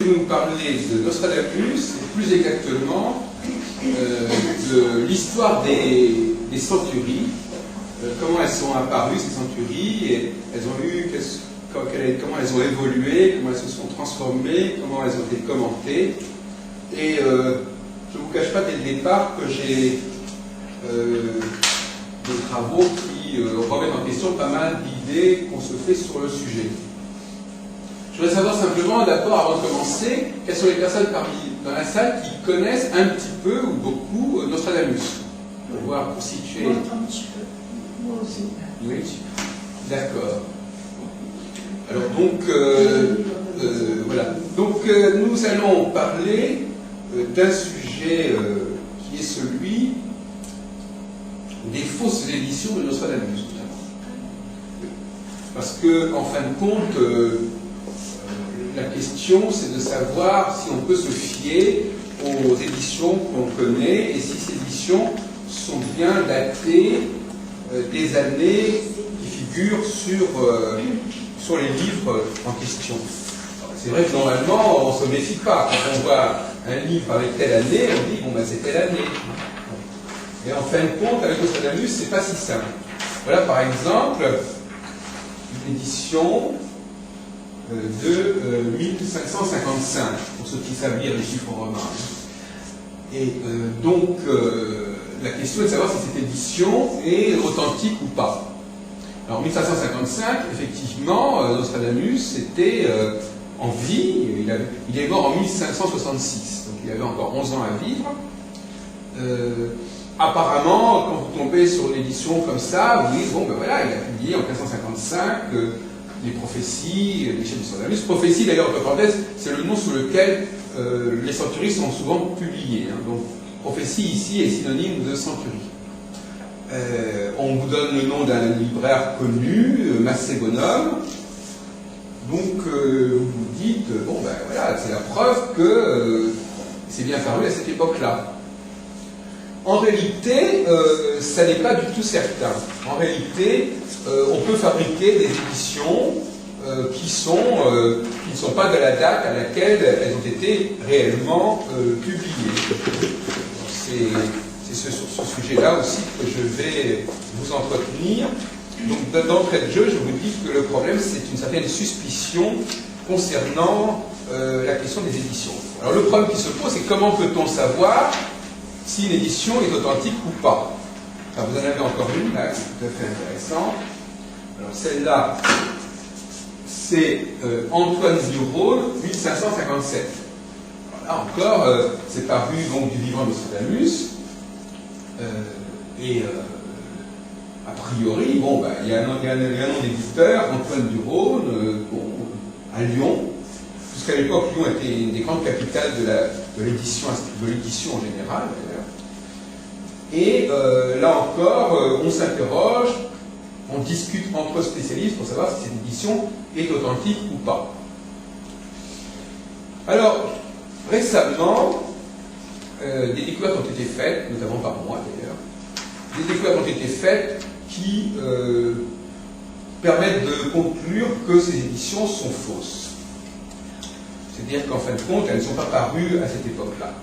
vais vous parler de Nostradamus, et plus exactement de l'histoire des centuries, comment elles sont apparues, ces centuries, et elles ont eu, comment elles ont évolué, comment elles se sont transformées, comment elles ont été commentées. Et je ne vous cache pas dès le départ que j'ai des travaux qui remettent en question pas mal d'idées qu'on se fait sur le sujet. Je voudrais savoir simplement, d'abord, avant de commencer, quelles sont les personnes dans la salle qui connaissent un petit peu ou beaucoup Nostradamus, pour pouvoir constituer. Moi, un petit peu. Moi aussi. Oui, d'accord. Alors donc, voilà. Donc nous allons parler d'un sujet qui est celui des fausses éditions de Nostradamus. Parce que, en fin de compte, la question c'est de savoir si on peut se fier aux éditions qu'on connaît et si ces éditions sont bien datées des années qui figurent sur les livres en question. C'est vrai que normalement on ne se méfie pas. Quand on voit un livre avec telle année, on dit bon ben c'est telle année. Et en fin de compte, avec Nostradamus, c'est pas si simple. Voilà par exemple une édition de 1555, pour ceux qui savent lire les chiffres romains. Et donc, la question est de savoir si cette édition est authentique ou pas. Alors, en 1555, effectivement, Nostradamus était en vie, il est mort en 1566, donc il avait encore 11 ans à vivre. Apparemment, quand vous tombez sur une édition comme ça, vous dites, bon, ben voilà, il a publié en 1555 les prophéties, les chaînes de Nostradamus. Prophétie, d'ailleurs, entre parenthèses, c'est le nom sous lequel les centuries sont souvent publiées. Hein. Donc, prophétie ici est synonyme de centurie. On vous donne le nom d'un libraire connu, Massé Bonhomme. Donc, vous vous dites, bon, ben voilà, c'est la preuve que c'est bien paru à cette époque-là. En réalité, ça n'est pas du tout certain. En réalité, on peut fabriquer des éditions qui ne sont pas de la date à laquelle elles ont été réellement publiées. C'est sur ce sujet-là aussi que je vais vous entretenir. Donc, d'entrée de jeu, je vous dis que le problème, c'est une certaine suspicion concernant la question des éditions. Alors, le problème qui se pose, c'est comment peut-on savoir si une édition est authentique ou pas. Alors, vous en avez encore une, là, c'est tout à fait intéressant. Alors, celle-là, c'est Antoine Durolle, 1557. Alors, là encore, c'est paru donc du vivant de Nostradamus. A priori, bon, bah, il y a un nom d'éditeur, Antoine Durolle, à Lyon. Puisqu'à l'époque, Lyon était une des grandes capitales de l'édition en général, d'ailleurs. Et là encore, on s'interroge, on discute entre spécialistes pour savoir si cette édition est authentique ou pas. Alors, récemment, des découvertes ont été faites, notamment par moi d'ailleurs, des découvertes ont été faites qui permettent de conclure que ces éditions sont fausses. C'est-à-dire qu'en fin de compte, elles ne sont pas parues à cette époque-là.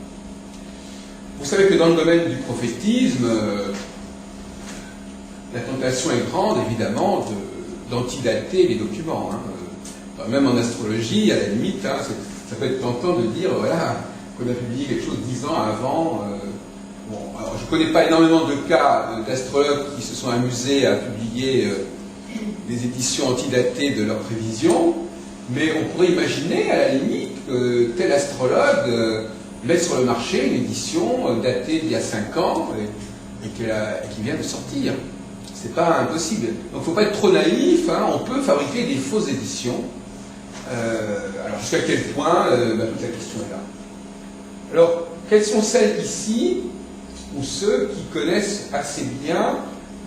Vous savez que dans le domaine du prophétisme, la tentation est grande, évidemment, d'antidater les documents. Hein. Même en astrologie, à la limite, hein, ça peut être tentant de dire, voilà, qu'on a publié quelque chose 10 ans avant. Bon, alors, je ne connais pas énormément de cas d'astrologues qui se sont amusés à publier des éditions antidatées de leurs prévisions, mais on pourrait imaginer, à la limite, que tel astrologue mette sur le marché une édition datée d'il y a 5 ans et qui vient de sortir. C'est pas impossible. Donc il ne faut pas être trop naïf, hein, on peut fabriquer des fausses éditions. Alors jusqu'à quel point, toute la question est là. Alors, quelles sont celles ici, ou ceux qui connaissent assez bien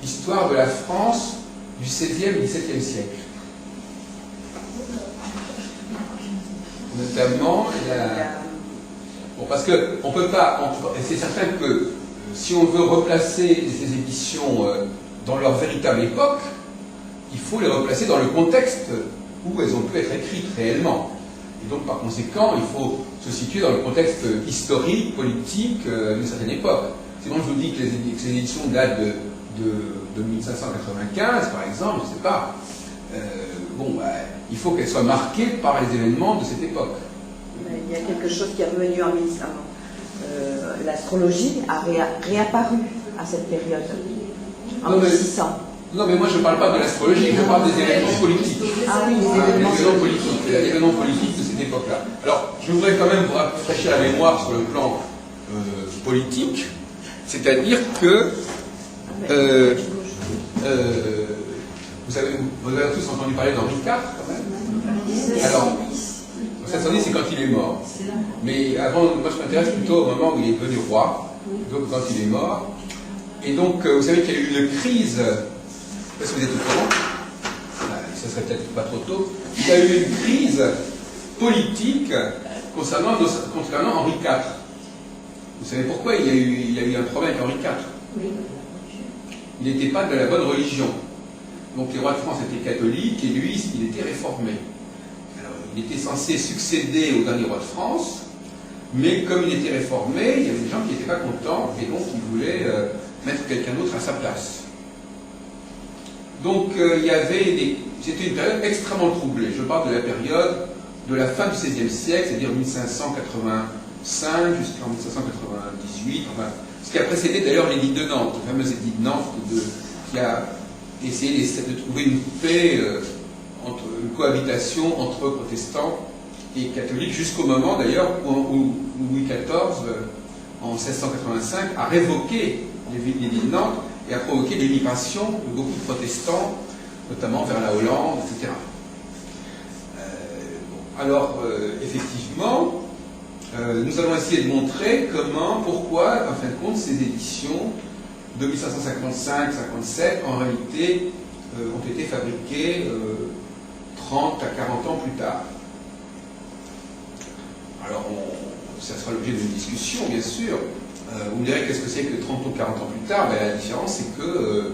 l'histoire de la France du XVIe et XVIIe siècle? Notamment Bon, parce que on peut pas, c'est certain que si on veut replacer ces éditions dans leur véritable époque, il faut les replacer dans le contexte où elles ont pu être écrites réellement. Et donc, par conséquent, il faut se situer dans le contexte historique, politique d'une certaine époque. Sinon, je vous dis que ces éditions datent de 1595, par exemple, je ne sais pas. Il faut qu'elles soient marquées par les événements de cette époque. Il y a quelque chose qui est revenu en 1500. L'astrologie a réapparu à cette période, en 1600. Non, mais moi je ne parle pas de l'astrologie, je parle des événements politiques. Ah oui, les événements politiques de cette époque-là. Alors, je voudrais quand même vous rafraîchir la mémoire sur le plan politique, c'est-à-dire que vous avez tous entendu parler d'Henri IV, quand même. Alors, 710, c'est quand il est mort. Mais avant, moi je m'intéresse plutôt au moment où il est devenu roi, donc quand il est mort. Et donc, vous savez qu'il y a eu une crise, je ne sais pas si vous êtes au courant, ça serait peut-être pas trop tôt, il y a eu une crise politique concernant Henri IV. Vous savez pourquoi il y a eu un problème avec Henri IV? Il n'était pas de la bonne religion. Donc les rois de France étaient catholiques et lui, il était réformé. Alors, il était censé succéder au dernier roi de France, mais comme il était réformé, il y avait des gens qui n'étaient pas contents et donc ils voulaient mettre quelqu'un d'autre à sa place. Donc c'était une période extrêmement troublée. Je parle de la période de la fin du XVIe siècle, c'est-à-dire 1585 jusqu'en 1598, enfin, ce qui a précédé d'ailleurs l'édit de Nantes, le fameux édit de Nantes qui a essayé de trouver une paix, une cohabitation entre protestants et catholiques, jusqu'au moment d'ailleurs où Louis XIV, en 1685, a révoqué l'édit de Nantes et a provoqué l'émigration de beaucoup de protestants, notamment vers la Hollande, etc. Effectivement, nous allons essayer de montrer pourquoi, en fin de compte, ces éditions de 1555-57, en réalité, ont été fabriquées 30 à 40 ans plus tard. Alors, ça sera l'objet d'une discussion, bien sûr. Vous me direz qu'est-ce que c'est que 30 ou 40 ans plus tard? La différence, c'est que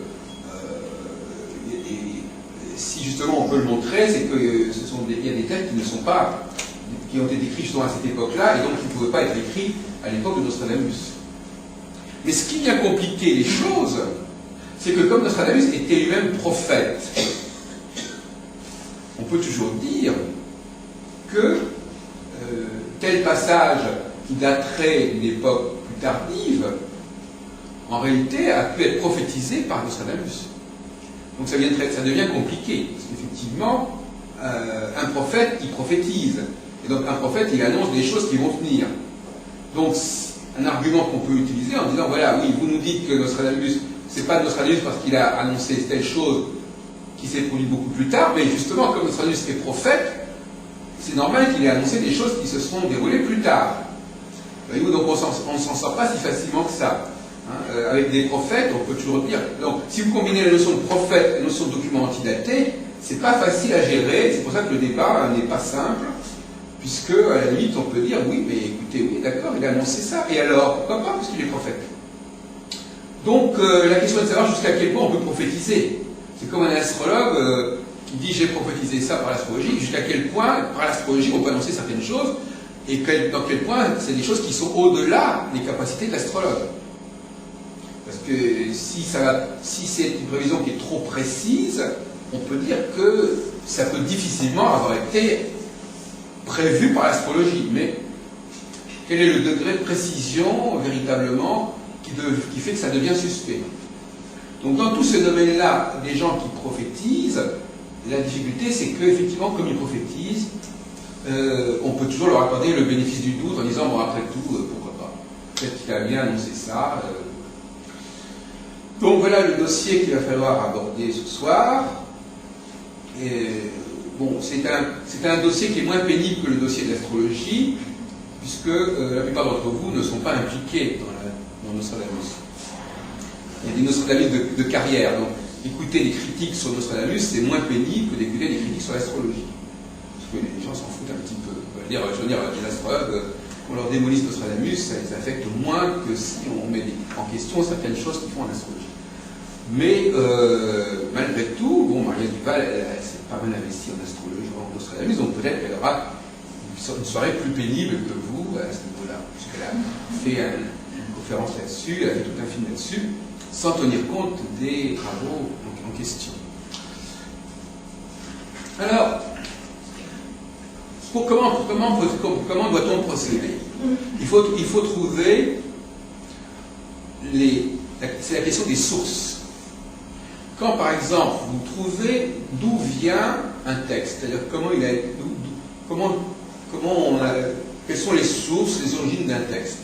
si justement on peut le montrer, c'est qu'il y a des textes qui ont été écrits justement à cette époque-là, et donc qui ne pouvaient pas être écrits à l'époque de Nostradamus. Mais ce qui vient compliquer les choses, c'est que comme Nostradamus était lui-même prophète, on peut toujours dire que tel passage qui daterait d'une époque plus tardive, en réalité a pu être prophétisé par Nostradamus. Donc ça devient compliqué, parce qu'effectivement, un prophète, il prophétise. Et donc un prophète, il annonce des choses qui vont venir. Donc un argument qu'on peut utiliser en disant, voilà, oui, vous nous dites que Nostradamus, c'est pas Nostradamus parce qu'il a annoncé telle chose qui s'est produite beaucoup plus tard, mais justement, comme Nostradamus est prophète, c'est normal qu'il ait annoncé des choses qui se sont déroulées plus tard. Voyez-vous, donc on ne s'en sort pas si facilement que ça. Avec des prophètes, on peut toujours dire. Donc, si vous combinez la notion de prophète et la notion de document antidaté, c'est pas facile à gérer. C'est pour ça que le débat n'est pas simple, puisque à la limite, on peut dire oui, mais écoutez, oui, d'accord, il a annoncé ça. Et alors, pourquoi pas, puisqu'il est prophète? Donc, la question est de savoir jusqu'à quel point on peut prophétiser. C'est comme un astrologue qui dit j'ai prophétisé ça par l'astrologie. Jusqu'à quel point, par l'astrologie, on peut annoncer certaines choses, et dans quel point c'est des choses qui sont au-delà des capacités de l'astrologue. Parce que si c'est une prévision qui est trop précise, on peut dire que ça peut difficilement avoir été prévu par l'astrologie. Mais quel est le degré de précision, véritablement, qui fait que ça devient suspect? Donc dans tous ces domaines-là, les gens qui prophétisent, la difficulté c'est qu'effectivement, comme ils prophétisent, on peut toujours leur accorder le bénéfice du doute en disant, bon après tout, pourquoi pas? Peut-être qu'il a bien annoncé ça. Donc voilà le dossier qu'il va falloir aborder ce soir. Bon, c'est un dossier qui est moins pénible que le dossier de l'astrologie, puisque la plupart d'entre vous ne sont pas impliqués dans Nostradamus. Il y a des Nostradamus de carrière, donc écouter des critiques sur Nostradamus, c'est moins pénible que d'écouter des critiques sur l'astrologie. Parce que les gens s'en foutent un petit peu. Je veux dire, les astrologues, qu'on leur démolisse Nostradamus, ça les affecte moins que si on met en question certaines choses qu'ils font en astrologie. Mais malgré tout, bon, Marianne Duval, elle s'est pas mal investie en astrologie, en Nostradamus, donc peut-être qu'elle aura une soirée plus pénible que vous à ce niveau-là, puisqu'elle a fait une conférence là-dessus, elle a fait tout un film là-dessus, sans tenir compte des travaux en question. Alors, comment doit-on procéder? Il faut trouver c'est la question des sources. Quand, par exemple, vous trouvez d'où vient un texte, c'est-à-dire quelles sont les sources, les origines d'un texte,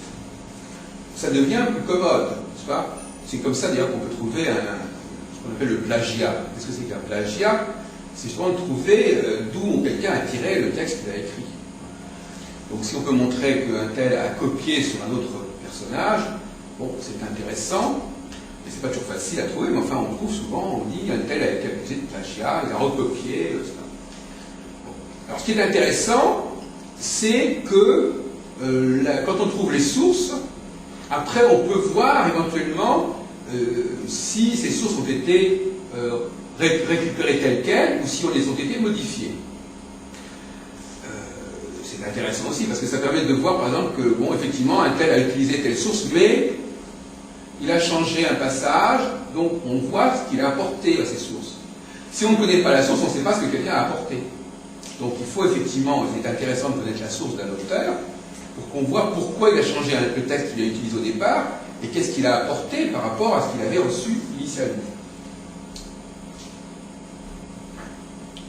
ça devient plus commode, n'est-ce pas? C'est comme ça, d'ailleurs, qu'on peut trouver ce qu'on appelle le plagiat. Qu'est-ce que c'est qu'un plagiat? C'est justement de trouver d'où quelqu'un a tiré le texte qu'il a écrit. Donc, si on peut montrer qu'un tel a copié sur un autre personnage, bon, c'est intéressant, mais c'est pas toujours facile à trouver, mais enfin, on trouve souvent, on dit, un tel a été accusé de plagiat, il a recopié, etc. Bon. Alors, ce qui est intéressant, c'est que quand on trouve les sources, après, on peut voir éventuellement si ces sources ont été récupérées telles quelles ou si elles ont été modifiées. C'est intéressant aussi parce que ça permet de voir, par exemple, que, bon, effectivement, un tel a utilisé telle source, mais il a changé un passage, donc on voit ce qu'il a apporté à ces sources. Si on ne connaît pas la source, on ne sait pas ce que quelqu'un a apporté. Donc il faut effectivement, c'est intéressant de connaître la source d'un auteur, pour qu'on voit pourquoi il a changé le texte qu'il a utilisé au départ, et qu'est-ce qu'il a apporté par rapport à ce qu'il avait reçu initialement.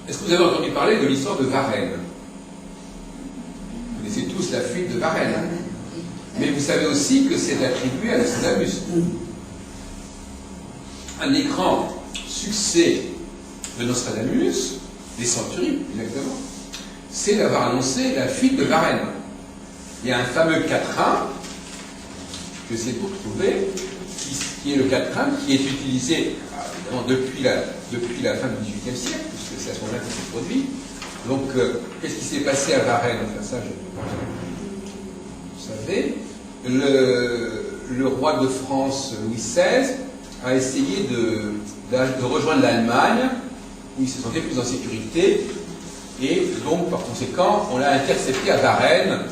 Est-ce que vous avez entendu parler de l'histoire de Varenne? Vous connaissez tous la fuite de Varenne. Mais vous savez aussi que c'est attribué à Nostradamus. Un des grands succès de Nostradamus, des Centuries exactement, c'est d'avoir annoncé la fuite de Varenne. Il y a un fameux quatrain, que c'est pour trouver, qui est le quatrain qui est utilisé évidemment depuis la fin du XVIIIe siècle, puisque c'est à ce moment-là qu'il s'est produit. Donc, qu'est-ce qui s'est passé à Varenne? Enfin, ça, vous savez, le roi de France, Louis XVI, a essayé de rejoindre l'Allemagne, où il se sentait plus en sécurité, et donc, par conséquent, on l'a intercepté à Varennes,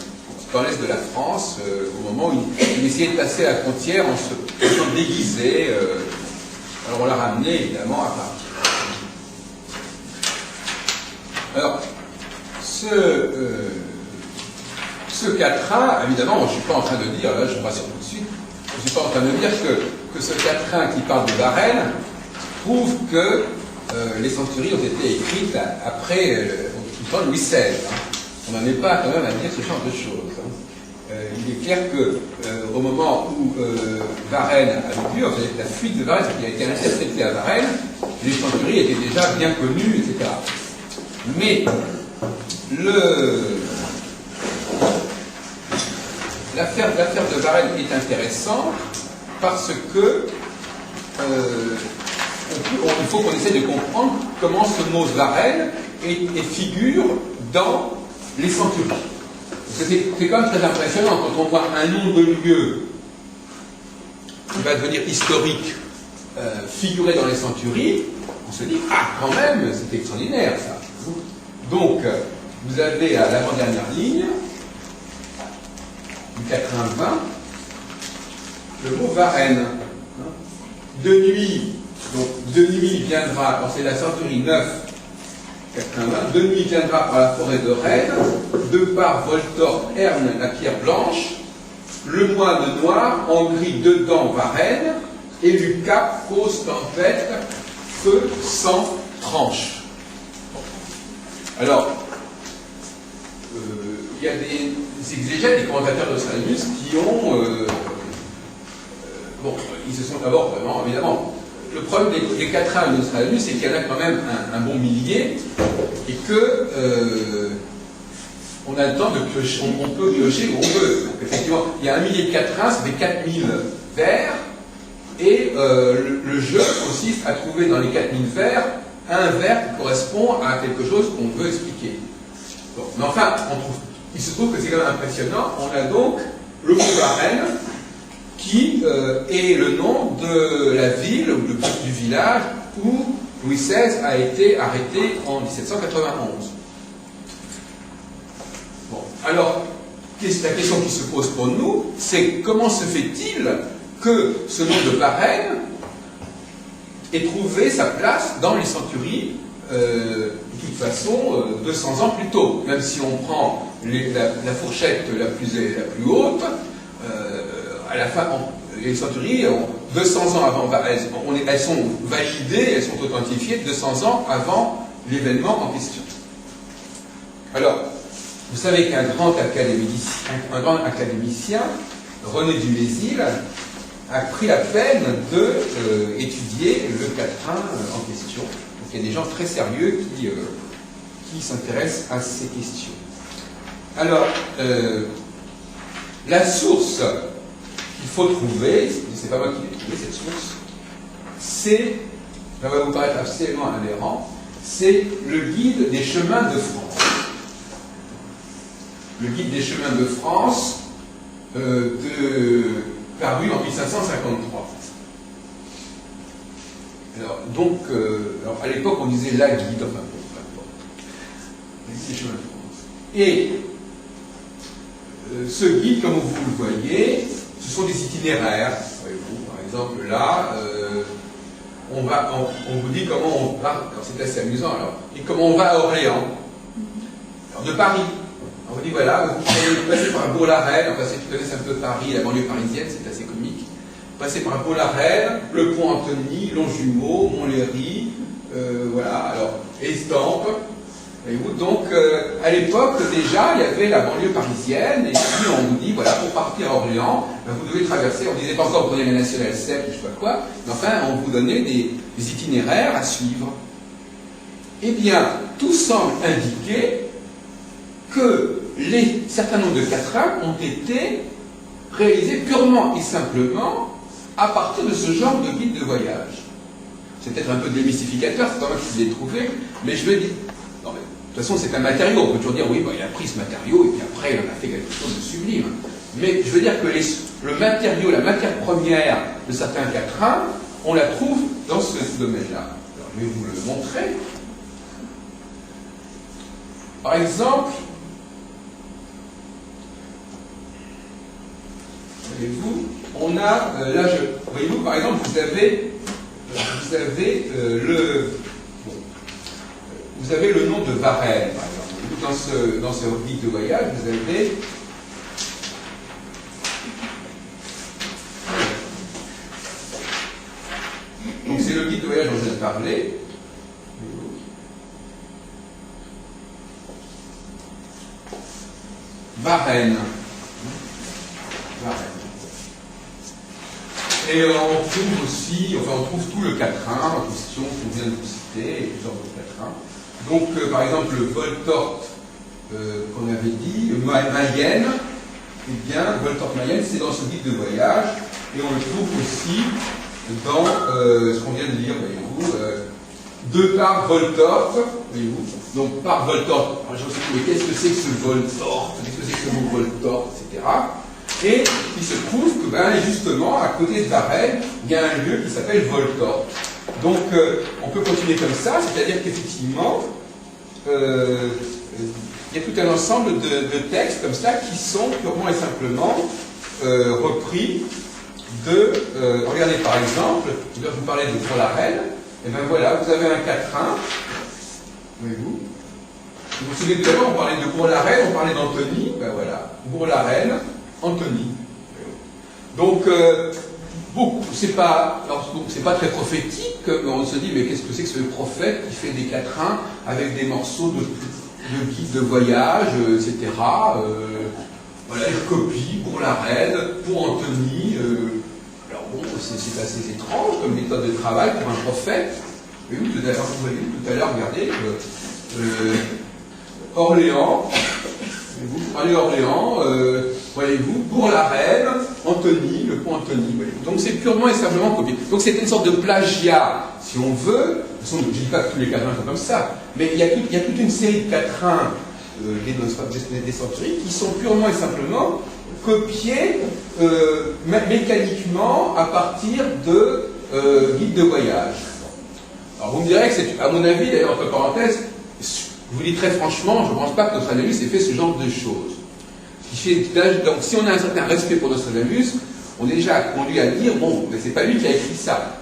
dans l'est de la France, au moment où il essayait de passer la frontière en se déguisé. Alors on l'a ramené évidemment à Paris. Alors, ce quatrain, évidemment, je ne suis pas en train de dire, là je vous rassure tout de suite, je ne suis pas en train de dire que ce quatrain qui parle de Varennes prouve que les centuries ont été écrites après le temps de Louis XVI. On n'en est pas quand même à dire ce genre de choses. Il est clair qu'au moment où Varennes a eu lieu, la fuite de Varennes, qui a été interceptée à Varennes, les centuries étaient déjà bien connues, etc. Mais l'affaire de Varennes est intéressante parce que il faut qu'on essaie de comprendre comment ce mot Varennes figure dans les centuries. C'est quand même très impressionnant quand on voit un nom de lieu qui va devenir historique figurer dans les centuries, on se dit, ah, quand même, c'est extraordinaire ça. Donc, vous avez à l'avant-dernière ligne, du 80, le mot Varennes. De nuit, donc de nuit viendra, alors c'est la centurie 9, 80, de nuit viendra par la forêt de Rennes, de par Voltor, Herne, la pierre blanche, le moine noir, en gris dedans Varennes, et du cap, cause tempête, feu, sang, tranche. Alors, il y a des exégètes, des commentateurs de Nostradamus qui ont... bon, ils se sont d'abord vraiment, évidemment, le problème des quatrains de Nostradamus, c'est qu'il y en a quand même un bon millier, et que on a le temps de piocher, on peut piocher où on veut. Donc, effectivement, il y a 1 millier de quatrains, ça fait 4000 vers, et le jeu consiste à trouver dans les 4000 vers un vers qui correspond à quelque chose qu'on veut expliquer. Bon, mais enfin, il se trouve que c'est quand même impressionnant. On a donc le mot Varennes, qui est le nom de la ville, ou du village, où Louis XVI a été arrêté en 1791. Bon. Alors, la question qui se pose pour nous, c'est comment se fait-il que ce nom de Varenne ait trouvé sa place dans les centuries, de toute façon, 200 ans plus tôt. Même si on prend la fourchette la plus haute, à la fin, les centuries, 200 ans avant, elles sont validées, elles sont authentifiées 200 ans avant l'événement en question. Alors, vous savez qu'un grand académicien, René Dumézil, a pris la peine d'étudier le quatrain en question. Donc il y a des gens très sérieux qui s'intéressent à ces questions. Alors, la source qu'il faut trouver, c'est pas moi qui l'ai trouvé cette source, ça va vous paraître absolument aberrant, c'est le guide des chemins de France. Le guide des chemins de France, paru en 1553. Alors, donc, à l'époque, on disait la guide, enfin, bon, peu importe. Le guide des chemins de France. Et ce guide, comme vous le voyez, ce sont des itinéraires. Voyez-vous, par exemple, là, on vous dit comment on va, alors c'est assez amusant, alors, et comment on va à Orléans, alors de Paris. On vous dit, voilà, vous passez par Bourg-la-Reine, enfin, si tu connais un peu Paris, la banlieue parisienne, c'est assez comique. Vous passez par Bourg-la-Reine, le pont Antony, Longjumeau, Montlhéry, voilà, alors, Estampes. Voyez-vous, donc, à l'époque, déjà, il y avait la banlieue parisienne, et puis on vous dit, voilà, pour partir à Orléans, ben, vous devez traverser, on ne disait pas encore vous prenez la nationale 7, je ne sais pas quoi, mais enfin, on vous donnait des itinéraires à suivre. Eh bien, tout semble indiquer que certains nombres de quatrains ont été réalisés purement et simplement à partir de ce genre de guide de voyage. C'est peut-être un peu démystificateur, c'est pas moi qui l'ai trouvé, mais je veux dire... Non, mais, de toute façon, c'est un matériau, on peut toujours dire, oui, bah, il a pris ce matériau, et puis après, il en a fait quelque chose de sublime. Mais je veux dire que le matériau, la matière première de certains quatrains, on la trouve dans ce domaine-là. Alors, je vais vous le montrer. Par exemple, voyez-vous, on a, voyez-vous, par exemple, vous avez le nom de Varenne, par exemple. Dans ce guide de voyage, vous avez donc c'est le guide de voyage dont je viens de parler. Varenne. Et on trouve aussi, enfin on trouve tout le quatrain en question qu'on vient de vous citer, et plusieurs autres quatrains. Donc par exemple le Voltorte qu'on avait dit, Mayenne, eh bien Voltorte-Mayenne c'est dans ce guide de voyage, et on le trouve aussi dans ce qu'on vient de lire, voyez-vous, de par Voltorte, voyez-vous, donc par Voltorte, alors je me suis dit, mais qu'est-ce que c'est que ce Voltorte, qu'est-ce que c'est que ce mot Voltorte, etc. Et il se trouve que, ben, justement, à côté de Varenne, il y a un lieu qui s'appelle Voltorte. Donc, on peut continuer comme ça, c'est-à-dire qu'effectivement, il y a tout un ensemble de textes comme ça qui sont purement et simplement repris de... regardez par exemple, je vais vous parler de Bourg-la-Reine, et bien voilà, vous avez un quatrain, voyez-vous. Vous vous souvenez tout à l'heure, on parlait de Bourg-la-Reine, on parlait d'Antony, ben voilà, Bourg-la-Reine, Antony. Donc, c'est pas très prophétique, mais on se dit, mais qu'est-ce que c'est que ce prophète qui fait des quatrains avec des morceaux de guide de voyage, etc. Voilà, il copie pour la reine, pour Antony. Alors bon, c'est assez étrange comme méthode de travail pour un prophète. Vous voyez tout à l'heure, regardez, Orléans. Vous prenez Orléans, voyez-vous, pour la reine, Antony, le pont Antony. Donc c'est purement et simplement copié. Donc c'est une sorte de plagiat, si on veut. De toute façon, je ne dis pas que tous les quatrains sont comme ça, mais il y a toute une série de quatrains des centuries qui sont purement et simplement copiés mécaniquement à partir de guides de voyage. Alors vous me direz que c'est, à mon avis, d'ailleurs, entre parenthèses, je vous dis très franchement, je ne pense pas que notre analyste ait fait ce genre de choses. Donc si on a un certain respect pour Nostradamus, on est déjà conduit à dire, bon, mais c'est pas lui qui a écrit ça.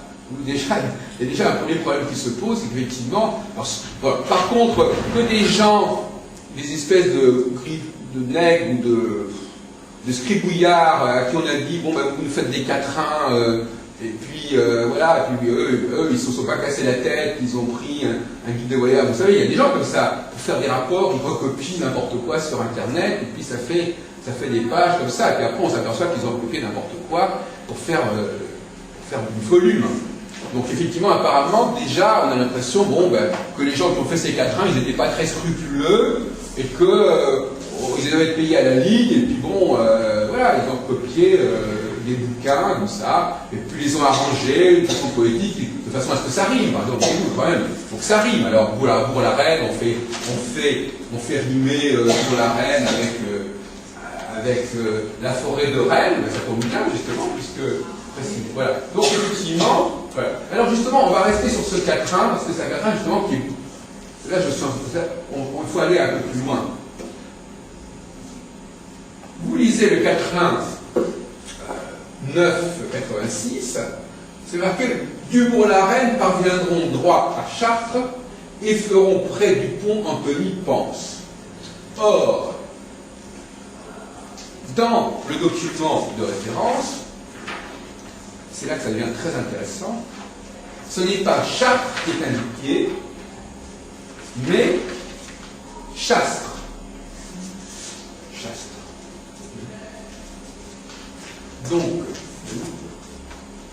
Déjà, il y a déjà un premier problème qui se pose, c'est qu'effectivement, par contre, que des gens, des espèces de nègres ou de scribouillards à qui on a dit, bon, vous nous faites des quatrains, et puis voilà, et puis eux, ils ne se sont pas cassés la tête, ils ont pris un guide de voyage. Vous savez, il y a des gens comme ça, pour faire des rapports, ils recopient n'importe quoi sur Internet, et puis ça fait des pages comme ça, et puis après on s'aperçoit qu'ils ont recopié n'importe quoi pour faire du volume. Donc effectivement, apparemment, déjà, on a l'impression, bon, que les gens qui ont fait ces quatrains, ils n'étaient pas très scrupuleux, et que ils avaient été payés à la ligue, et puis bon, voilà, ils ont copié des bouquins, comme ça, et puis ils les ont arrangés de façon poétique, de façon à ce que ça rime. Donc quand même, il faut que ça rime. Alors pour la reine, on fait rimer pour la reine avec la forêt de Rennes, ça tombe bien justement, puisque voilà. Donc effectivement, voilà. Alors justement, on va rester sur ce quatrain, parce que c'est un quatrain justement qui est... Là, il faut aller un peu plus loin. Vous lisez le quatrain 9,86, c'est marqué « Dubourg-la-Reine parviendront droit à Chartres et feront près du pont Antony-Pense. » Or, dans le document de référence, c'est là que ça devient très intéressant, ce n'est pas Chartres qui est indiqué, mais Chastre. Donc,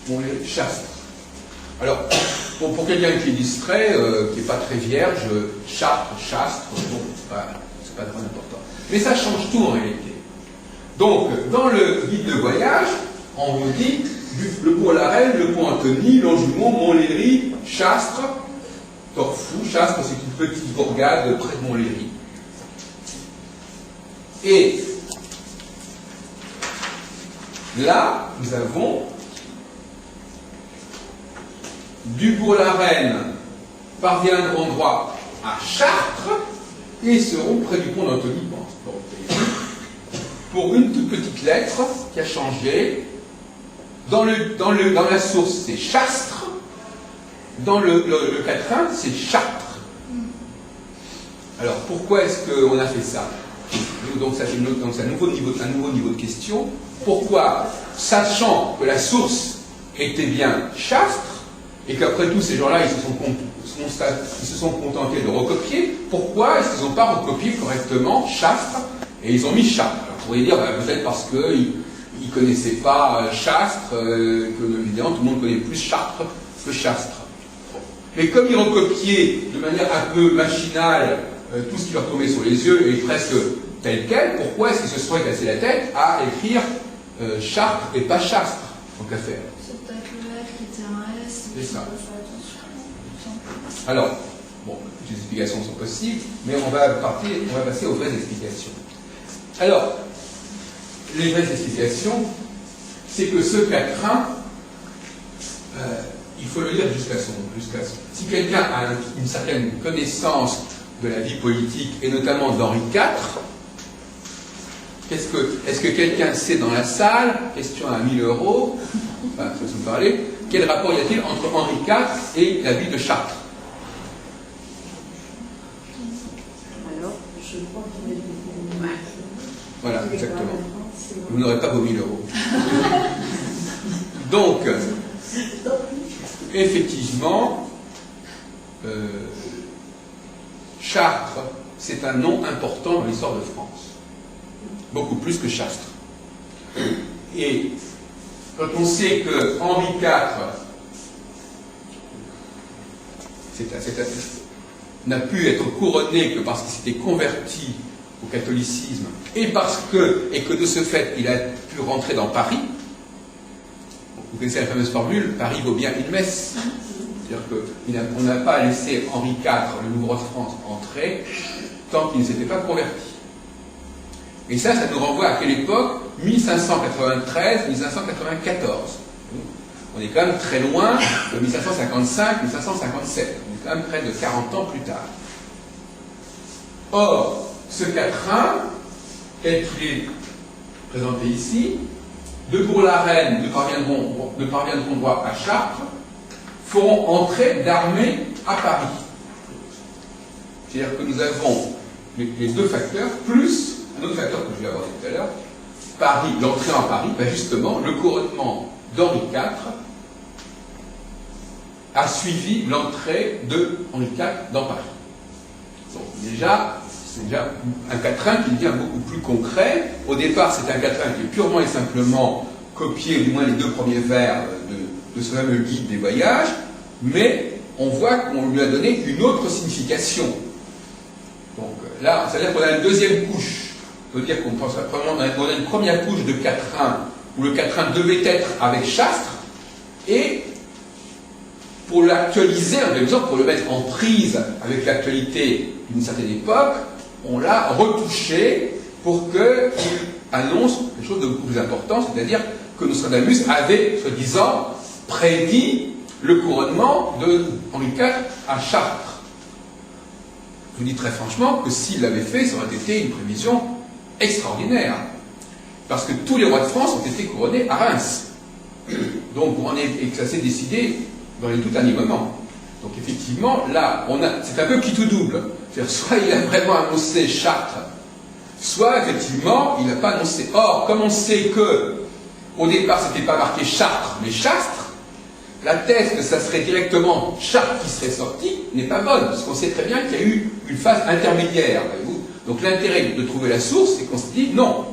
on les Chastre. Alors, pour quelqu'un qui est distrait, qui n'est pas très vierge, Chartres, Chastre, bon, c'est pas très important. Mais ça change tout en réalité. Donc, dans le guide de voyage, on vous dit le Pont-la-Reine, le Pont-Antony, Longjumeau, Montlhéry, Chastres, Torfou. Chastres, c'est une petite bourgade près de Montlhéry. Et là, nous avons Dubourg-la-Reine parviendront droit à Chartres et seront près du pont d'Antony-Pense. Bon, pour une toute petite lettre qui a changé, dans la source c'est Chastre, dans le quatrain c'est Chartres. Alors pourquoi est-ce qu'on a fait ça? Donc ça c'est un nouveau niveau de question. Pourquoi, sachant que la source était bien Chastre, et qu'après tout ces gens-là ils se sont contentés de recopier, pourquoi est-ce qu'ils n'ont pas recopié correctement Chastre et ils ont mis Chartres? Alors, vous pourriez dire peut-être parce qu'ils ne connaissaient pas Chastre, que évidemment tout le monde connaît plus Chartres que Chastre. Mais comme ils recopiaient de manière un peu machinale tout ce qui leur tombait sur les yeux et presque tel quel, pourquoi est-ce qu'ils se seraient cassé la tête à écrire Chartres et pas Chastre, tant qu'à faire? C'est peut-être le R qui était un S. C'est ça. Alors, bon, les explications sont possibles, mais on va passer aux vraies explications. Alors, les vraies explications, c'est que ce quatrain, il faut le lire jusqu'à son. Si quelqu'un a une certaine connaissance de la vie politique, et notamment d'Henri IV, est-ce que quelqu'un sait dans la salle, question à 1000 €, enfin, ça se parler, quel rapport y a-t-il entre Henri IV et la ville de Chartres? Alors, je crois qu'il est beaucoup. Voilà, exactement. Vous n'aurez pas vos 1000 €. Donc, effectivement, Chartres, c'est un nom important dans l'histoire de France. Beaucoup plus que Chastre. Et quand on sait que Henri IV n'a pu être couronné que parce qu'il s'était converti au catholicisme et que de ce fait il a pu rentrer dans Paris. Vous connaissez la fameuse formule, Paris vaut bien une messe. C'est-à-dire qu'on n'a pas laissé Henri IV, le nouveau roi de France, entrer tant qu'il ne s'était pas converti. Et ça nous renvoie à quelle époque? 1593, 1594. On est quand même très loin de 1555, 1557. On est quand même près de 40 ans plus tard. Or, ce quatrain, tel qu'il est présenté ici, de Bourg-la-Reine ne parviendront droit à Chartres, feront entrer d'armée à Paris. C'est-à-dire que nous avons les deux facteurs, plus un autre facteur que je vais avoir tout à l'heure, Paris, l'entrée en Paris, ben justement, le couronnement d'Henri IV a suivi l'entrée de Henri IV dans Paris. Donc déjà, c'est déjà un quatrain qui devient beaucoup plus concret. Au départ, c'est un quatrain qui est purement et simplement copié, du moins les deux premiers vers de ce fameux guide des voyages, mais on voit qu'on lui a donné une autre signification. Donc là, c'est-à-dire qu'on a une deuxième couche. Ça veut dire qu'on pense on a une première couche de quatrain, où le quatrain devait être avec Chastres, et pour l'actualiser, en quelque sorte, pour le mettre en prise avec l'actualité d'une certaine époque, on l'a retouché pour qu'il annonce quelque chose de beaucoup plus important, c'est-à-dire que Nostradamus avait, soi-disant, prédit le couronnement de Henri IV à Chartres. Je vous dis très franchement que s'il l'avait fait, ça aurait été une prévision extraordinaire. Parce que tous les rois de France ont été couronnés à Reims. Donc, et ça s'est décidé dans les tout derniers moments. Donc, effectivement, là, c'est un peu qui tout double. C'est-à-dire, soit il a vraiment annoncé Chartres, soit, effectivement, il n'a pas annoncé. Or, comme on sait que, au départ, c'était pas marqué Chartres, mais Chastres, la thèse que ça serait directement Chartres qui serait sorti n'est pas bonne, parce qu'on sait très bien qu'il y a eu une phase intermédiaire, voyez-vous. Donc l'intérêt de trouver la source, c'est qu'on se dit non.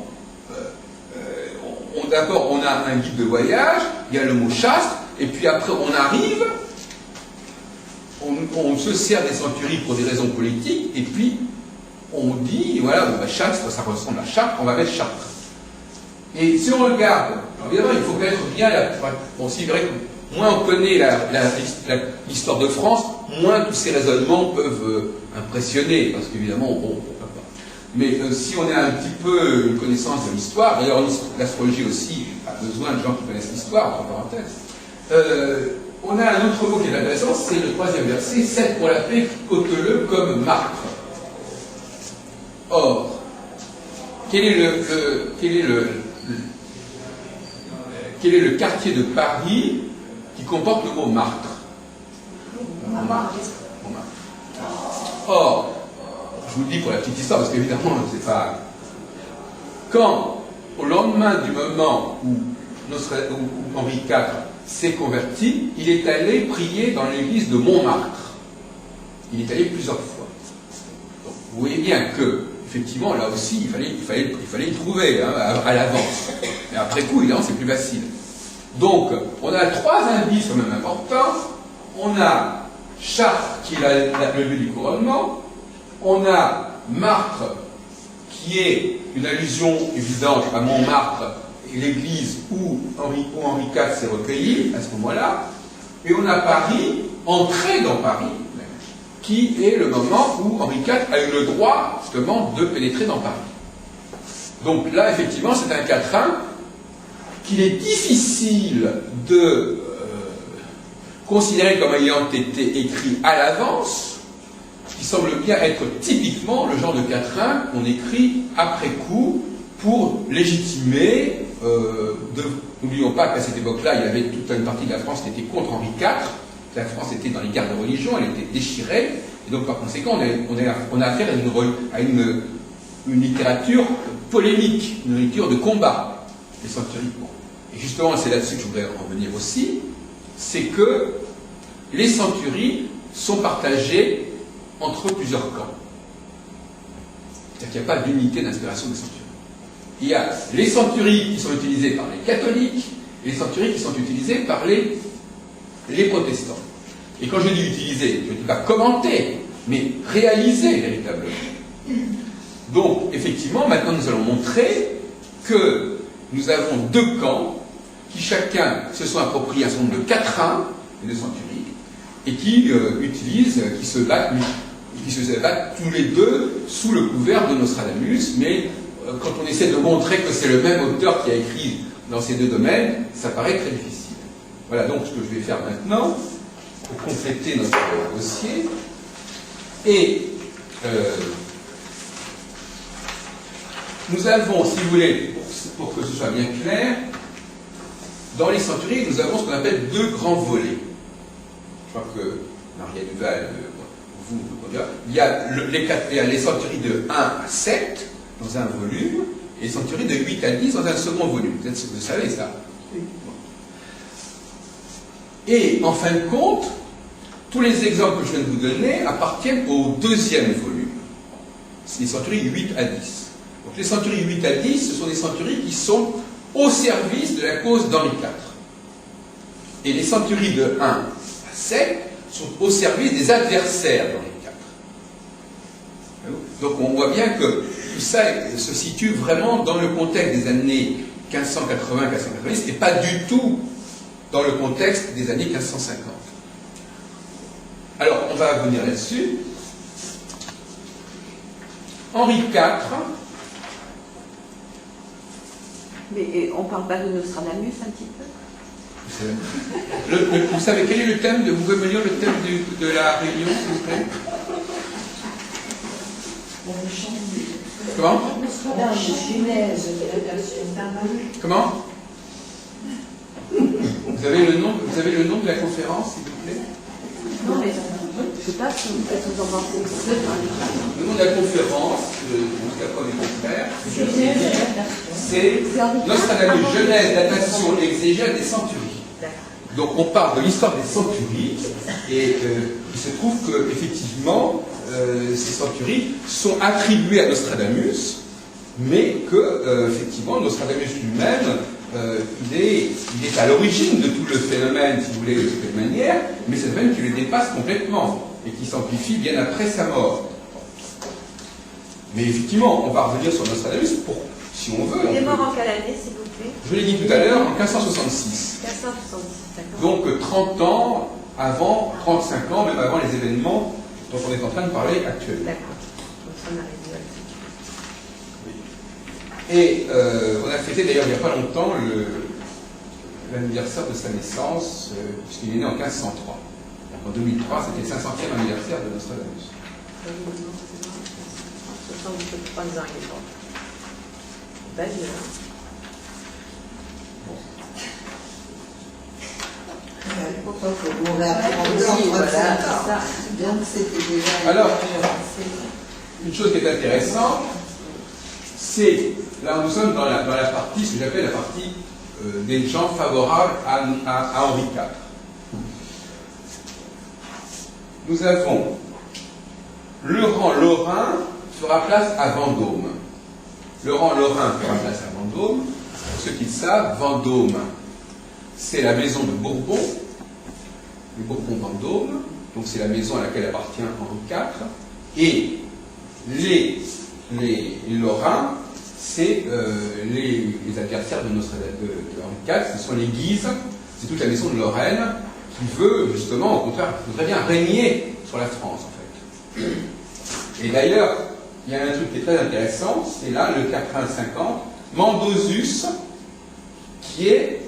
D'abord, on a un guide de voyage, il y a le mot Chastres, et puis après, on arrive, on se sert des centuries pour des raisons politiques, et puis on dit, voilà, bon, Chastres, ça ressemble à Chartres, on va mettre Chartres. Et si on regarde, alors évidemment, il faut connaître bien bon, c'est vrai que moins on connaît l'histoire de France, moins tous ces raisonnements peuvent impressionner, parce qu'évidemment, bon, peut pas. Mais si on a un petit peu une connaissance de l'histoire, d'ailleurs l'astrologie aussi a besoin de gens qui connaissent l'histoire, entre parenthèses, on a un autre mot qui est intéressant, c'est le troisième verset, 7 pour la paix, ôte-le comme martre. Or, quel est le quartier de Paris qui comporte le mot martre? Montmartre. Or, je vous le dis pour la petite histoire, parce qu'évidemment, c'est pas. Quand, au lendemain du moment où Henri IV s'est converti, il est allé prier dans l'église de Montmartre. Il est allé plusieurs fois. Donc, vous voyez bien que, effectivement, là aussi, il fallait y trouver hein, à l'avance. Mais après coup, évidemment, c'est plus facile. Donc, on a trois indices quand même importants. On a Chartres, qui est le lieu du couronnement. On a Martre, qui est une allusion évidente à Montmartre, l'église où Henri IV s'est recueilli à ce moment-là. Et on a Paris, entrée dans Paris, qui est le moment où Henri IV a eu le droit, justement, de pénétrer dans Paris. Donc là, effectivement, c'est un quatrain qu'il est difficile de considérer comme ayant été écrit à l'avance, qui semble bien être typiquement le genre de quatrain qu'on écrit après coup pour légitimer. N'oublions pas qu'à cette époque-là, il y avait toute une partie de la France qui était contre Henri IV. La France était dans les guerres de religion, elle était déchirée, et donc par conséquent, on a affaire à une littérature polémique, une littérature de combat, les centuries. Et justement, c'est là-dessus que je voudrais revenir aussi, c'est que les centuries sont partagées entre plusieurs camps. C'est-à-dire qu'il n'y a pas d'unité d'inspiration des centuries. Il y a les centuries qui sont utilisées par les catholiques, et les centuries qui sont utilisées par les protestants. Et quand je dis utiliser, je ne dis pas commenter, mais réaliser véritablement. Donc, effectivement, maintenant nous allons montrer que nous avons deux camps qui chacun se sont appropriés un certain nombre de quatrains et de centuries, et qui qui se battent tous les deux sous le couvert de Nostradamus, mais quand on essaie de montrer que c'est le même auteur qui a écrit dans ces deux domaines, ça paraît très difficile. Voilà donc ce que je vais faire maintenant pour compléter notre dossier. Et nous avons, si vous voulez, pour que ce soit bien clair, dans les centuries, nous avons ce qu'on appelle deux grands volets. Je crois que Maria Duval, il y a les centuries de 1 à 7 dans un volume, et les centuries de 8 à 10 dans un second volume. Vous savez ça? Et en fin de compte, tous les exemples que je viens de vous donner appartiennent au deuxième volume. C'est les centuries 8 à 10. Donc les centuries 8 à 10, ce sont des centuries qui sont au service de la cause d'Henri IV. Et les centuries de 1 à 7 sont au service des adversaires d'Henri IV. Donc on voit bien que tout ça se situe vraiment dans le contexte des années 1580-1590 et pas du tout dans le contexte des années 1550. Alors, on va venir là-dessus. Henri IV. Mais on ne parle pas de Nostradamus un petit peu? Vous savez quel est le thème vous pouvez me lire le thème de la réunion, s'il vous plaît? Comment? Comment? Vous avez le nom de la conférence, s'il vous plaît? Non, mais je ne sais pas si vous en pensez. Le nom de la conférence, jusqu'à preuve du contraire, c'est Nostradamus, Genèse, datation et exégèse des centuries. Donc on parle de l'histoire des centuries, et il se trouve qu'effectivement, ces centuries sont attribuées à Nostradamus, mais que, effectivement, Nostradamus lui-même, il est à l'origine de tout le phénomène, si vous voulez, de cette manière, mais c'est un phénomène qui le dépasse complètement et qui s'amplifie bien après sa mort. Mais effectivement, on va revenir sur Nostradamus si on veut. Il est mort en quelle année, s'il vous plaît? Je l'ai dit tout à l'heure, en 1566. 1566, d'accord. Donc 30 ans avant, 35 ans, même avant les événements dont on est en train de parler actuellement. D'accord. Donc ça, on arrive là-dessus. Et on a fêté d'ailleurs il n'y a pas longtemps l'anniversaire de sa naissance, puisqu'il est né en 1503. Donc en 2003, c'était le 500e anniversaire de Nostradamus. 63 ans, il est mort. Pas vieux, hein? Pourquoi on l'a appris en 35 ans? Donc c'était déjà... Alors, une chose qui est intéressante, c'est, là nous sommes dans la partie, ce que j'appelle la partie des gens favorables à Henri IV. Nous avons le rang lorrain fera place à Vendôme. Le rang lorrain fera place à Vendôme. Pour ceux qui le savent, Vendôme, c'est la maison de Bourbon, les Bourbon-Vendôme, donc c'est la maison à laquelle appartient Henri IV, et les Lorrains, c'est les adversaires de Henri IV, ce sont les Guises, c'est toute la maison de Lorraine qui veut justement, au contraire, voudrait bien régner sur la France en fait. Et d'ailleurs, il y a un truc qui est très intéressant, c'est là le 450, Mandosus, qui est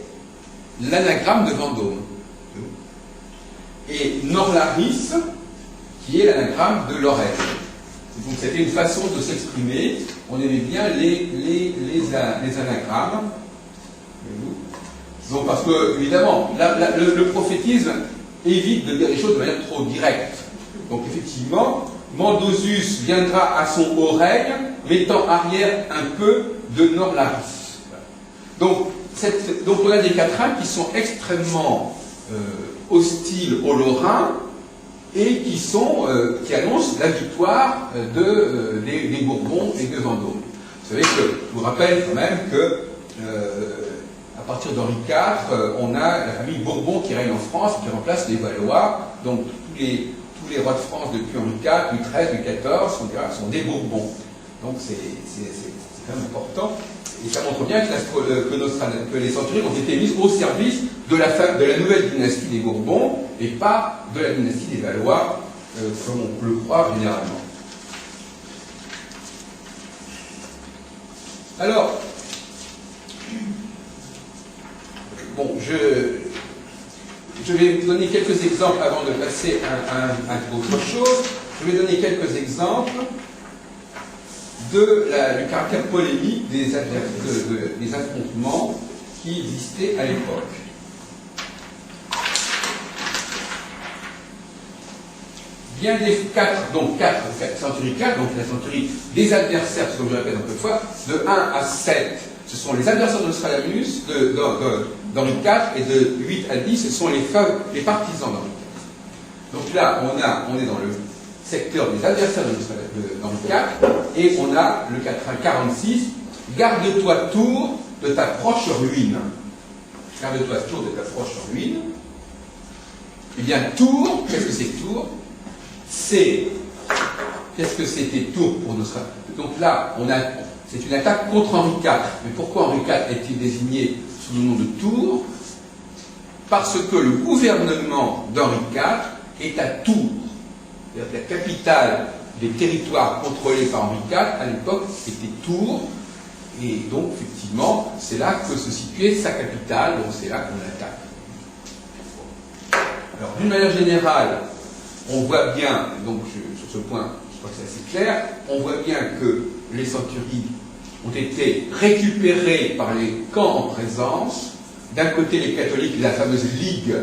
l'anagramme de Vendôme, et Norlaris, qui est l'anagramme de Lorraine. Donc c'était une façon de s'exprimer. On aimait bien les anagrammes. Donc parce que, évidemment, le prophétisme évite de dire les choses de manière trop directe. Donc effectivement, Mandosus viendra à son oreille, mettant arrière un peu de Norlaris. Donc on a des quatrains qui sont extrêmement hostiles aux Lorrains, et qui annoncent la victoire des Bourbons et de Vendôme. Vous savez que, je vous rappelle quand même que, à partir d'Henri IV, on a la famille Bourbon qui règne en France, qui remplace les Valois. Donc tous les rois de France depuis Henri IV, Louis XIII, Louis XIV sont des Bourbons. Donc c'est quand même important. Et ça montre bien que les centuries ont été mises au service de la nouvelle dynastie des Bourbons et pas de la dynastie des Valois, comme on le croit généralement. Alors, bon, je vais vous donner quelques exemples avant de passer à autre chose. Je vais donner quelques exemples du caractère polémique des affrontements qui existaient à l'époque. Bien des centuries 4, donc la centurie des adversaires, comme je répète un peu de fois, de 1 à 7, ce sont les adversaires de Nostradamus, d'Henri IV, et de 8 à 10, ce sont les partisans d'Henri IV. Donc là, on est dans le secteur des adversaires d'Henri IV, et on a le 46, garde-toi Tours de ta proche ruine. Garde-toi Tours de ta proche ruine. Eh bien, Tours, qu'est-ce que c'est que Tours? Qu'est-ce que c'était Tours pour Nostradamus? Donc là, c'est une attaque contre Henri IV. Mais pourquoi Henri IV est-il désigné sous le nom de Tours? Parce que le gouvernement d'Henri IV est à Tours. C'est-à-dire que la capitale des territoires contrôlés par Henri IV, à l'époque, était Tours. Et donc, effectivement, c'est là que se situait sa capitale, donc c'est là qu'on attaque. Alors, d'une manière générale, on voit bien, donc sur ce point, je crois que c'est assez clair, on voit bien que les centuries ont été récupérées par les camps en présence. D'un côté, les catholiques, la fameuse Ligue,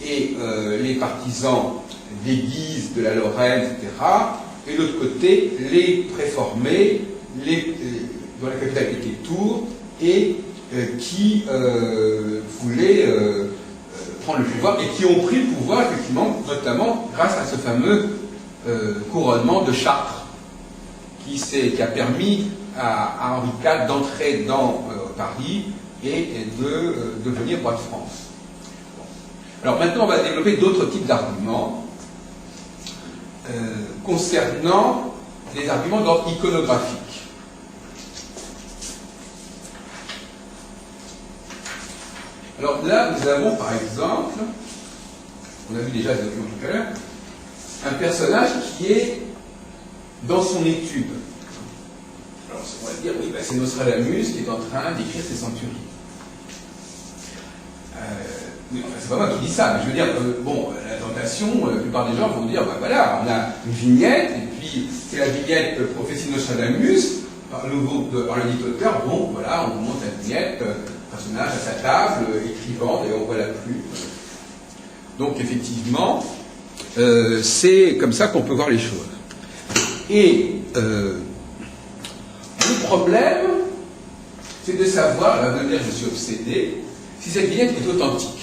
et les partisans des Guises, de la Lorraine, etc. Et de l'autre côté, les préformés, dont la capitale était Tours, et qui voulaient prendre le pouvoir, et qui ont pris le pouvoir, effectivement, notamment grâce à ce fameux couronnement de Chartres, qui a permis à Henri IV d'entrer dans Paris et de devenir roi de France. Bon. Alors maintenant, on va développer d'autres types d'arguments concernant des arguments d'ordre iconographique. Alors là, nous avons par exemple, on a vu déjà ce document tout à l'heure, un personnage qui est dans son étude. Alors on va dire, oui, c'est Nostradamus qui est en train d'écrire ses centuries. C'est pas moi qui dis ça, mais je veux dire, la tentation, la plupart des gens vont dire, voilà, on a une vignette, et puis c'est la vignette prophétie de Nostradamus, par l'éditeur, bon, voilà, on monte la vignette, personnage à sa table, écrivant, d'ailleurs on voit la plume. Donc effectivement, c'est comme ça qu'on peut voir les choses. Et le problème, c'est de savoir, à venir je suis obsédé, si cette vignette est authentique.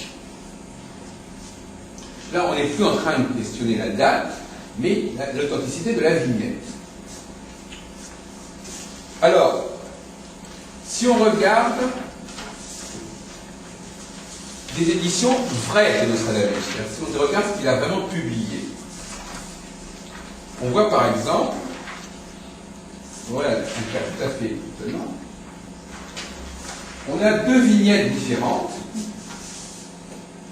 Là, on n'est plus en train de questionner la date, mais l'authenticité de la vignette. Alors, si on regarde des éditions vraies de Nostradamus, si on regarde ce qu'il a vraiment publié, on voit par exemple, voilà un cas tout à fait étonnant, on a deux vignettes différentes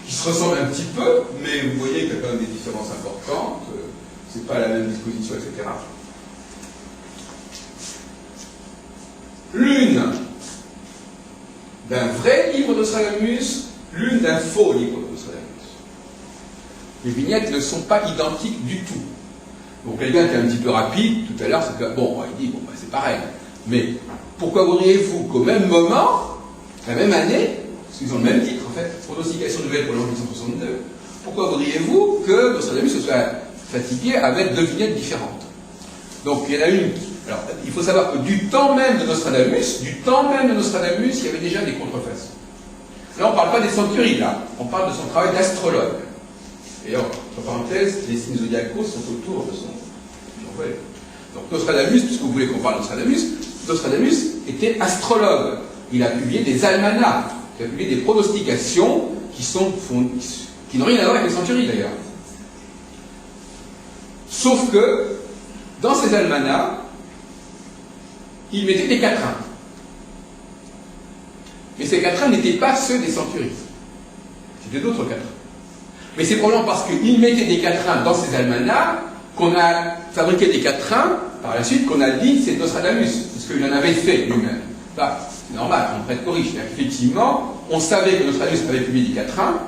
qui se ressemblent un petit peu, mais vous voyez qu'il y a quand même des différences importantes, c'est pas la même disposition, etc. L'une d'un vrai livre de Nostradamus, l'une d'un faux livre de Nostradamus. Les vignettes ne sont pas identiques du tout. Donc quelqu'un qui est un petit peu rapide, tout à l'heure, c'est que, il dit, c'est pareil. Mais pourquoi voudriez-vous qu'au même moment, la même année, parce qu'ils ont le même titre en fait, Pronostication nouvelle pour l'an 1862, pourquoi voudriez-vous que Nostradamus se soit fatigué avec deux vignettes différentes? Donc il y en a une. Alors il faut savoir que du temps même de Nostradamus, il y avait déjà des contrefaçons. Là on ne parle pas des centuries, là, on parle de son travail d'astrologue. Et entre parenthèses, les signes zodiacaux sont autour de son volet. Donc Nostradamus, puisque vous voulez qu'on parle de Nostradamus était astrologue. Il a publié des almanachs, il a publié des pronostications qui n'ont rien à voir avec les centuries d'ailleurs. Sauf que, dans ces almanachs, il mettait des quatrains. Mais ces quatrains n'étaient pas ceux des centuries. C'était d'autres quatrains. Mais c'est probablement parce qu'il mettait des quatrains dans ces almanachs qu'on a fabriqué des quatrains, par la suite, qu'on a dit c'est Nostradamus, parce qu'il en avait fait lui-même. Bah, c'est normal, on prête corrige. Effectivement, on savait que Nostradamus avait publié des quatrains,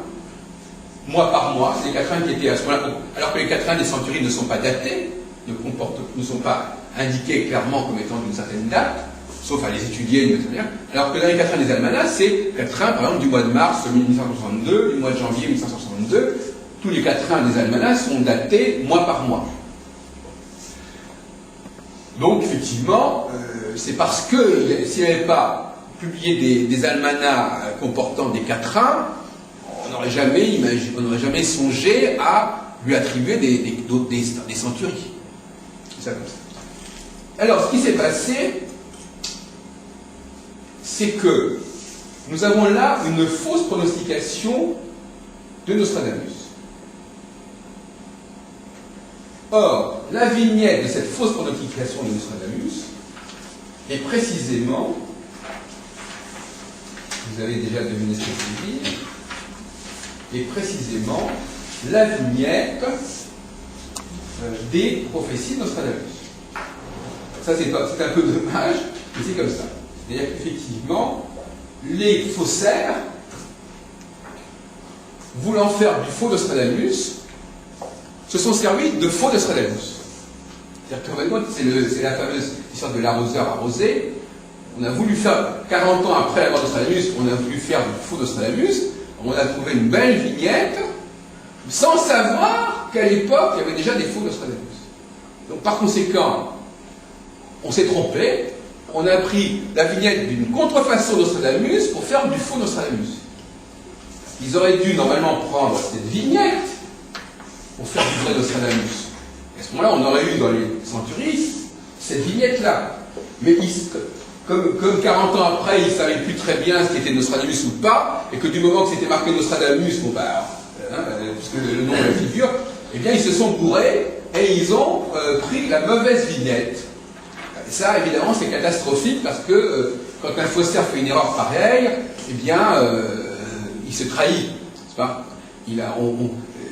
mois par mois, c'est des quatrains qui étaient à ce moment-là, alors que les quatrains des centuries ne sont pas datés, ne sont pas indiqués clairement comme étant d'une certaine date, sauf à les étudier d'une certaine manière, alors que dans les quatrains des almanachs, c'est quatrains, par exemple, du mois de mars 1562, du mois de janvier 1562, tous les quatrains des almanachs sont datés mois par mois. Donc, effectivement, c'est parce que s'il n'avait pas publié des almanachs comportant des quatrains, on n'aurait jamais songé à lui attribuer des centuries. C'est ça comme ça. Alors, ce qui s'est passé, c'est que nous avons là une fausse pronostication de Nostradamus. Or, la vignette de cette fausse pronostication de Nostradamus est précisément, vous avez déjà deviné ce que je veux dire, est précisément la vignette des prophéties de Nostradamus. Ça, c'est un peu dommage, mais c'est comme ça. C'est-à-dire qu'effectivement, les faussaires, voulant faire du faux Nostradamus, se sont servis de faux Nostradamus. C'est-à-dire que c'est la fameuse histoire de l'arroseur arrosé. On a voulu faire, 40 ans après la mort de Nostradamus, on a voulu faire du faux Nostradamus. On a trouvé une belle vignette, sans savoir qu'à l'époque, il y avait déjà des faux Nostradamus. Donc par conséquent, on s'est trompé. On a pris la vignette d'une contrefaçon Nostradamus pour faire du faux Nostradamus. Ils auraient dû normalement prendre cette vignette pour faire du vrai Nostradamus. Et à ce moment-là, on aurait eu dans les centuries cette vignette-là. Mais comme 40 ans après, ils ne savaient plus très bien ce qu'était Nostradamus ou pas, et que du moment que c'était marqué Nostradamus, puisque le nom de la figure, eh bien ils se sont bourrés et ils ont pris la mauvaise vignette. Et ça, évidemment, c'est catastrophique parce que quand un faussaire fait une erreur pareille, eh bien, il se trahit, n'est-ce pas?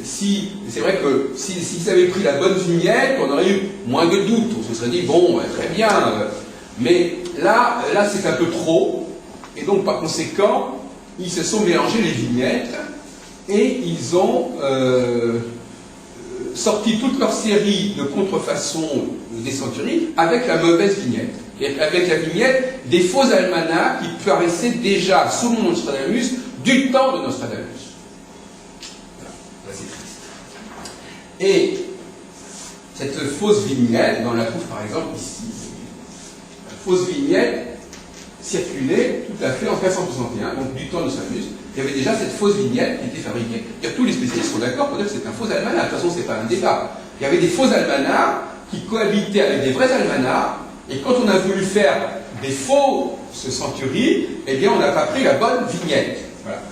C'est vrai que s'ils avaient pris la bonne vignette, on aurait eu moins de doutes. On se serait dit, bon, très bien. Mais là c'est un peu trop. Et donc, par conséquent, ils se sont mélangés les vignettes et ils ont sorti toute leur série de contrefaçons des centuries avec la mauvaise vignette. Et avec la vignette des faux almanachs qui paraissaient déjà, sous le nom de Nostradamus, du temps de Nostradamus. Voilà, c'est triste. Et cette fausse vignette, on la trouve par exemple ici. La fausse vignette circulait tout à fait en 1561, donc du temps de Nostradamus. Il y avait déjà cette fausse vignette qui était fabriquée. Tous les spécialistes sont d'accord pour dire que c'est un faux almanach. De toute façon, c'est pas un débat. Il y avait des faux almanachs qui cohabitaient avec des vrais almanachs, et quand on a voulu faire des faux centuries, eh bien, on n'a pas pris la bonne vignette. Voilà.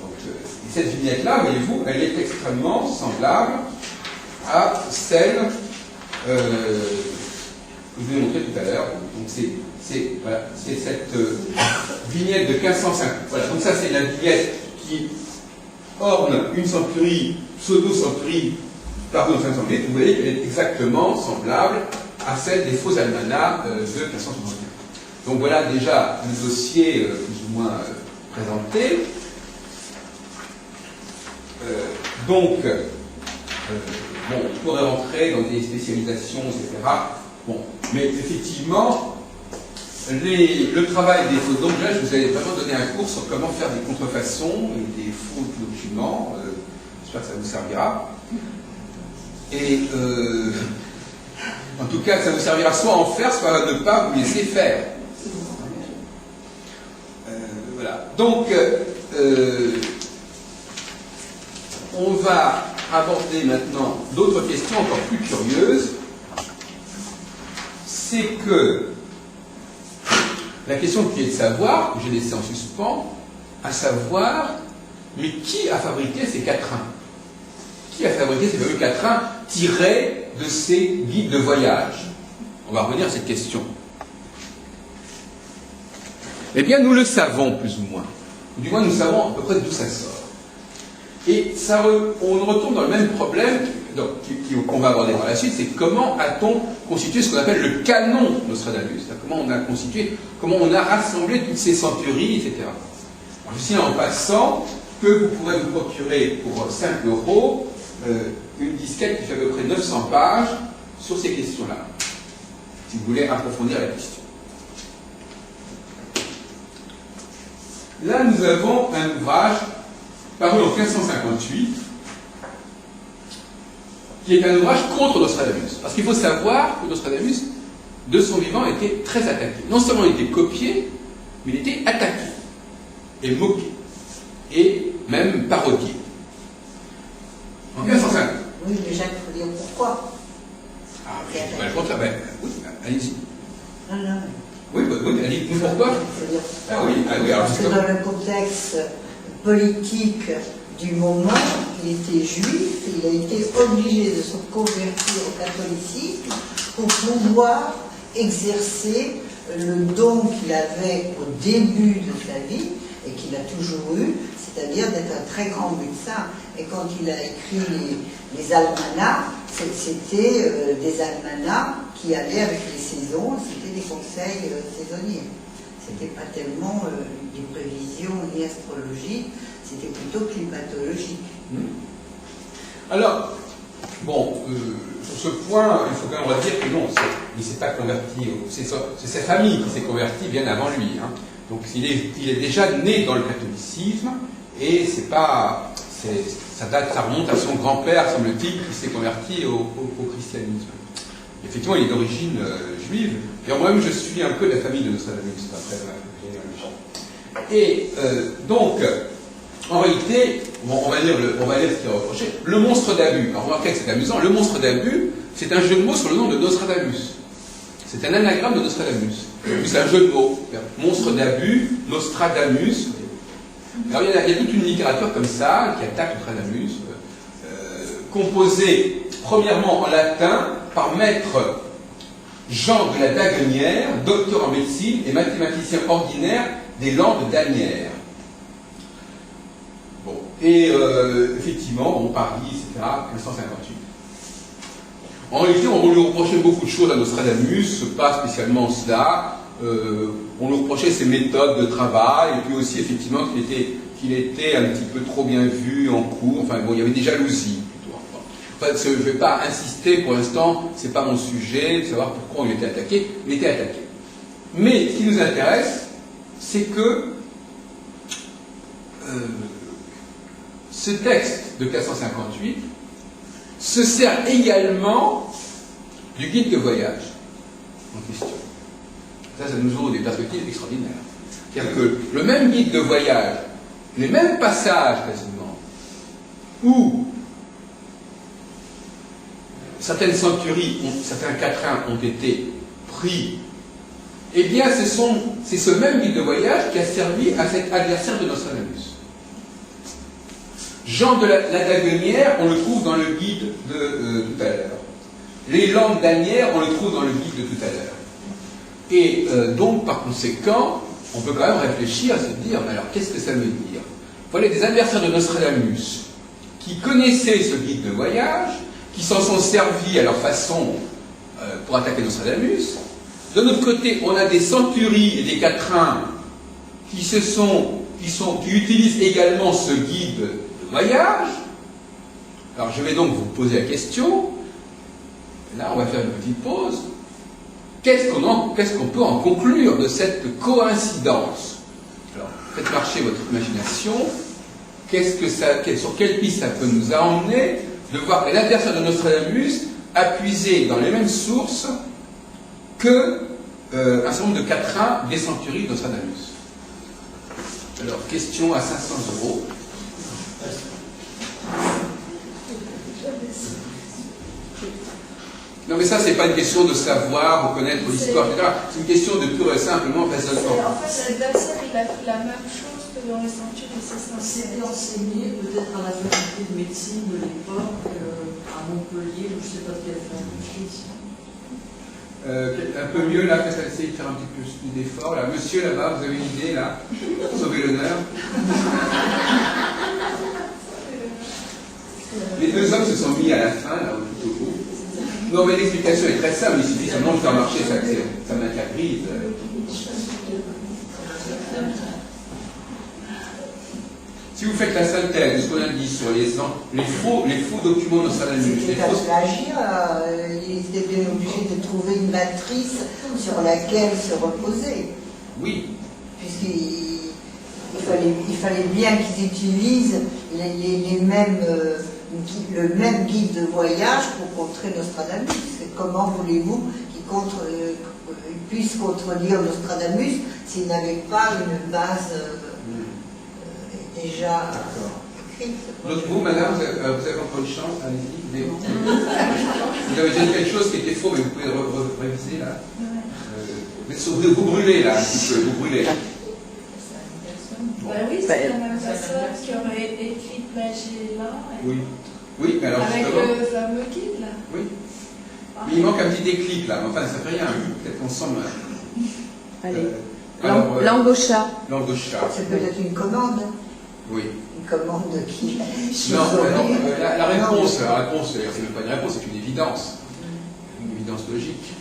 Donc, et cette vignette-là, voyez-vous, elle est extrêmement semblable à celle que je vous ai montrée tout à l'heure. Donc, c'est cette vignette de 1550. Voilà, donc ça c'est la vignette qui orne une centurie, pseudo-centurie par notre centurie. Vous voyez qu'elle est exactement semblable à celle des faux almanachs de 1561. Donc voilà déjà le dossier plus ou moins présenté. Donc, on pourrait rentrer dans des spécialisations, etc. Bon, mais effectivement, le travail des faux. Donc là, je vous avais vraiment donné un cours sur comment faire des contrefaçons et des faux documents. J'espère que ça vous servira. Et en tout cas, ça vous servira soit à en faire, soit à ne pas vous laisser faire. Voilà. Donc, on va aborder maintenant d'autres questions encore plus curieuses. C'est que la question qui est de savoir, que j'ai laissée en suspens, à savoir, mais qui a fabriqué ces quatrains? Qui a fabriqué ces fameux quatrains tirés de ces guides de voyage? On va revenir à cette question. Eh bien, nous le savons plus ou moins. Ou du moins, nous savons à peu près d'où ça sort. Et on retombe dans le même problème qu'on va aborder par la suite, c'est comment a-t-on constitué ce qu'on appelle le canon Nostradamus, comment on a constitué, comment on a rassemblé toutes ces centuries, etc. Alors, je signale en passant que vous pourrez vous procurer pour 5 € une disquette qui fait à peu près 900 pages sur ces questions-là. si vous voulez approfondir la question. Là, nous avons un ouvrage paru en 1558, qui est un ouvrage contre Nostradamus. Parce qu'il faut savoir que Nostradamus, de son vivant, était très attaqué. Non seulement il était copié, mais il était attaqué, et moqué, et même parodié. En 1550. Oui, mais Jacques, il faut dire pourquoi. Ah, oui, oui, allez-y. Non. Oui, allez-y, pourquoi? Il faut dire pourquoi. Ah oui, alors parce que dans le contexte politique du moment, il était juif, et il a été obligé de se convertir au catholicisme pour pouvoir exercer le don qu'il avait au début de sa vie et qu'il a toujours eu, c'est-à-dire d'être un très grand médecin. Et quand il a écrit les almanachs, c'était des almanachs qui allaient avec les saisons, c'était des conseils saisonniers. C'était pas tellement des prévisions ni astrologiques, c'était plutôt climatologique. Alors, bon, sur ce point, il faut quand même redire que non, il ne s'est pas converti, c'est sa famille qui s'est convertie bien avant lui. Hein. Donc il est déjà né dans le catholicisme, et c'est pas, ça remonte à son grand-père, semble-t-il, qui s'est converti au christianisme. Effectivement, il est d'origine juive. Et moi-même, je suis un peu de la famille de Nostradamus, après la généalogie. Et donc, en réalité, bon, on va lire ce qui est reproché. Le monstre d'Abu. Alors, remarquez que c'est amusant. Le monstre d'Abu, c'est un jeu de mots sur le nom de Nostradamus. C'est un anagramme de Nostradamus. C'est un jeu de mots. Monstre d'Abu, Nostradamus. Alors, il y a toute une littérature comme ça qui attaque Nostradamus, composée premièrement en latin par maître Jean de la Daguenière, docteur en médecine et mathématicien ordinaire des Landes d'Asnières. Bon, et effectivement, Paris, etc., 1558. En réalité, on lui reprochait beaucoup de choses à Nostradamus, pas spécialement cela. On lui reprochait ses méthodes de travail, et puis aussi, effectivement, qu'il était un petit peu trop bien vu en cours. Enfin, bon, il y avait des jalousies. Enfin, je ne vais pas insister pour l'instant, c'est pas mon sujet, de savoir pourquoi il était attaqué. Il était attaqué. Mais ce qui nous intéresse, c'est que ce texte de 1558 se sert également du guide de voyage en question. Ça nous ouvre des perspectives extraordinaires. C'est-à-dire que le même guide de voyage, les mêmes passages quasiment, où certaines centuries, certains quatrains ont été pris, eh bien c'est ce même guide de voyage qui a servi à cet adversaire de Nostradamus. Jean de la Daguenière, on le trouve dans le guide de tout à l'heure. Les Landes d'Asnières, on le trouve dans le guide de tout à l'heure. Et donc, par conséquent, on peut quand même réfléchir à se dire, mais alors qu'est-ce que ça veut dire? Voilà des adversaires de Nostradamus qui connaissaient ce guide de voyage, qui s'en sont servis à leur façon pour attaquer Nostradamus. De notre côté, on a des centuries et des quatrains qui utilisent également ce guide de voyage. Alors je vais donc vous poser la question. Là, on va faire une petite pause. Qu'est-ce qu'on peut en conclure de cette coïncidence? Alors, faites marcher votre imagination. Sur quelle piste ça peut nous emmener de voir que l'adversaire de Nostradamus a puisé dans les mêmes sources que un certain nombre de quatrains des centuries de Nostradamus. Alors, question à 500 €. Non, mais ça, c'est pas une question de savoir ou connaître l'histoire, etc. C'est une question de pure et simplement raisonnement. En fait, l'adversaire, il a fait la même chose que dans les centuries, c'est ça. C'était enseigné peut-être à la faculté de médecine de l'époque, à Montpellier, ou je ne sais pas quelle faculté. Un peu mieux, là, peut-être essayer de faire un petit peu plus d'effort. Là, monsieur, là-bas, vous avez une idée, là? Sauvez l'honneur. Les deux hommes se sont mis à la fin, là, tout au bout. Non, mais l'explication est très simple, il suffit seulement de faire marcher sa matière grise. Si vous faites la synthèse de ce qu'on a dit sur les faux documents Nostradamus, C'est un plagiat. Il était bien obligé de trouver une matrice sur laquelle se reposer. oui, Puisqu'il fallait bien qu'ils utilisent les mêmes, le même guide de voyage pour contrer Nostradamus. Comment voulez-vous qu'ils puissent contredire Nostradamus s'ils n'avaient pas une base déjà écrite? donc vous, madame, vous avez encore une chance, allez-y. Vous avez déjà dit quelque chose qui était faux, mais vous pouvez réviser là. Vous brûlez là, un petit peu, vous brûlez. Bah oui, c'est la même personne qui aurait écrit plagié là. Oui. Oui, mais alors Avec justement. le fameux guide là. Oui. Mais il manque un petit déclic là, mais enfin ça fait rien, peut-être qu'on semble. Allez. Alors, Langue au chat. langue au chat. C'est peut-être une commande. Oui. Une commande qui. Non, la réponse, d'ailleurs, c'est même pas une réponse, c'est une évidence. Une évidence logique.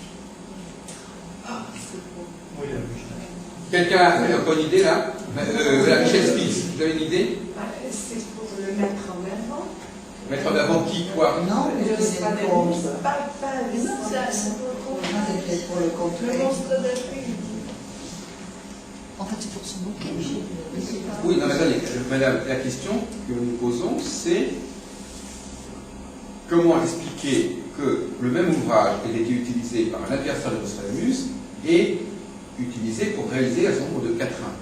Quelqu'un a encore une idée là Michel Spitz, vous avez une idée? C'est pour le mettre en avant. Mettre en avant qui, quoi? Non, mais c'est pour Pas ça, c'est pour le le contrer. monstre d'Afrique. En fait, c'est pour se moquer. Oui, non, mais attendez, madame, la question que nous posons, c'est comment expliquer que le même ouvrage ait été utilisé par un adversaire de Nostradamus et utilisé pour réaliser un certain nombre de quatrains.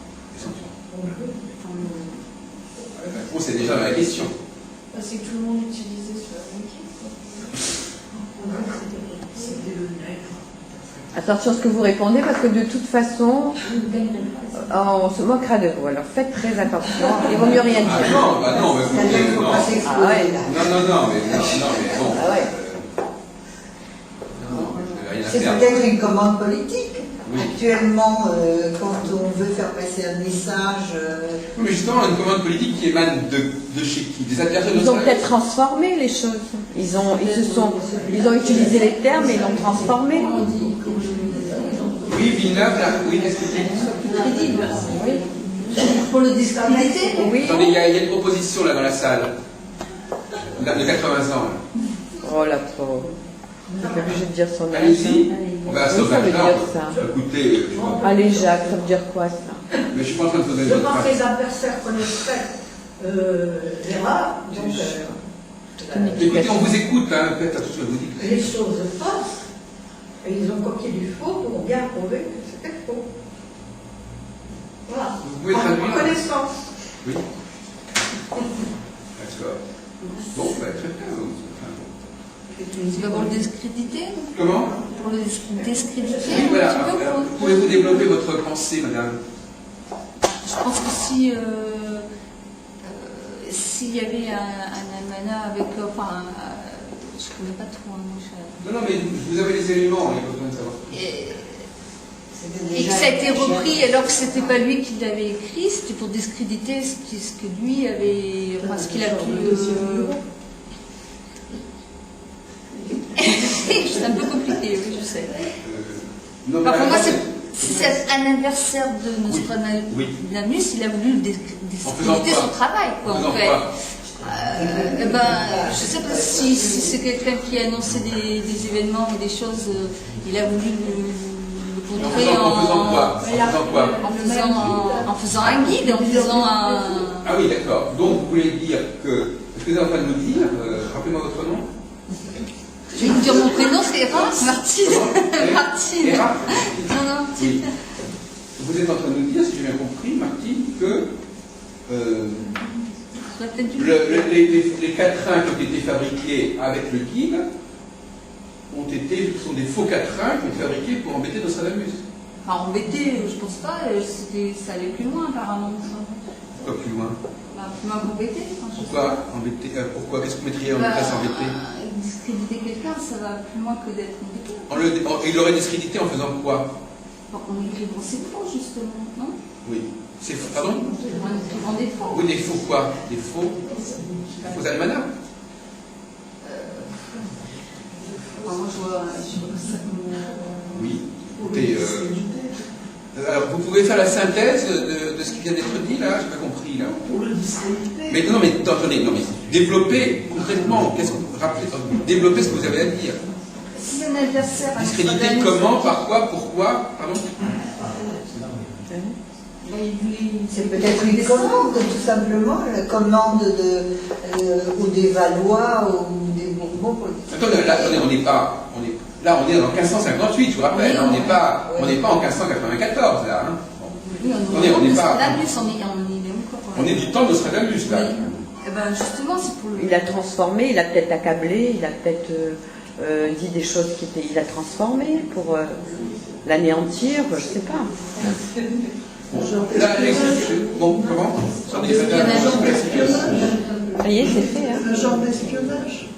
La réponse est déjà dans la question. C'est que tout le monde utilisait sur la Attention à ce que vous répondez, parce que de toute façon, on se moquera de vous. Alors faites très attention. Il vaut mieux rien Ah dire. non, bah non, mais C'est-à-dire qu'il ne faut pas s'exposer Ah ouais. là. non, mais bon. Ah ouais. Non, je n'ai rien à C'est faire. peut-être une commande politique. Oui. Actuellement, quand on veut faire passer un message, Oui, mais justement, une commande politique qui émane de chez qui? Des adversaires de Ils ont Nostradamus? peut-être transformé les choses. Ils ont utilisé les termes et ils l'ont transformé. Oui, Villeneuve, là, oui, qu'est-ce que c'est? Pour le discréditer. Oui. Attendez, il y a une proposition là dans la salle. Là, de 80 ans. Là. Oh la pauvre. Je suis obligée de dire son âge. Allez-y. On va Oui, ça veut dire ça. Écoutez, je vois. Allez Jacques, ça veut dire quoi ça? Mais je suis pas en train de vous donner Je votre pense que phrase. les adversaires connaissent l'erreur, donc Écoutez, on vous écoute, hein, faites à tout ce que vous dites. les choses passent, et ils ont copié du faux pour bien prouver que c'était faux. Voilà. Vous pouvez En traduire? connaissance. Oui. D'accord. Bon, bah, très bien. Tu vas pour le discréditer? Comment? Pour le discréditer Oui, voilà. un petit peu, Alors, pouvez-vous développer votre pensée, madame? Je pense que s'il y avait un almanach avec... Enfin, je ne connais pas trop, hein, moi, Non, mais vous avez les éléments, il n'y a pas besoin de savoir. c'était Et que déjà. ça a été repris alors que c'était pas lui qui l'avait écrit, c'était pour discréditer ce que lui avait... Enfin, ce qu'il a pu... C'est un peu compliqué, oui, je sais. Non, mais Enfin, pour moi, attendez. c'est un adversaire de Nostradamus. Oui. Il a voulu En faisant discréditer quoi? son travail, quoi, En en faisant fait. quoi? Eh ben, je sais pas si c'est quelqu'un qui a annoncé des événements ou des choses, il a voulu le En contrer faisant quoi? en faisant un guide, en faisant un... Ah oui, d'accord. Donc, vous voulez dire que... Est-ce que vous êtes en train de nous dire... rappelez-moi votre nom. Je vais vous dire mon prénom, c'est Era, Martine. Comment? Martine. Era? Non, Oui. Vous êtes en train de nous dire, si j'ai bien compris, Martine, que j'aurais peut-être dû... les quatrains qui ont été fabriqués avec le guide sont des faux quatrains qui ont été fabriqués pour embêter Nostradamus. Enfin, embêté, je pense pas, ça allait plus loin apparemment. Pourquoi plus loin? Bah, plus loin qu'embêté. Enfin, je sais Pourquoi pas. embêter? Pourquoi? Qu'est-ce que vous mettriez en place embêté? Discréditer quelqu'un, ça va plus loin que d'être embêté. Il l'aurait discrédité en faisant quoi? En écrivant ses faux, justement, non? Oui. C'est faux, pardon? En écrivant des faux. Oui, des faux quoi? Des faux almanachs? Enfin, moi, je vois ça comme... Oui. Écoutez, alors, vous pouvez faire la synthèse de ce qui vient d'être dit là? J'ai pas compris là. Pour le discréditer. Mais non, mais attendez, non, mais développez concrètement, développez ce que vous avez à dire. Si un adversaire... Discréditer comment, par quoi, pourquoi, pardon? C'est peut-être une commande, tout simplement, la commande ou des Valois ou des Bourbons. Attendez, là, on n'est pas... Là, on est en 1558, je vous rappelle. On n'est pas en 1594, là. Hein. Oui, on n'est pas... On est du temps de Nostradamus, là. Oui. Eh ben, justement, c'est pour le... Il a transformé, il a peut-être accablé, il a peut-être dit des choses qui étaient... Il a transformé pour l'anéantir, je ne sais pas. Là, bon, comment? Ça y est, c'est fait. Hein. Un genre d'espionnage.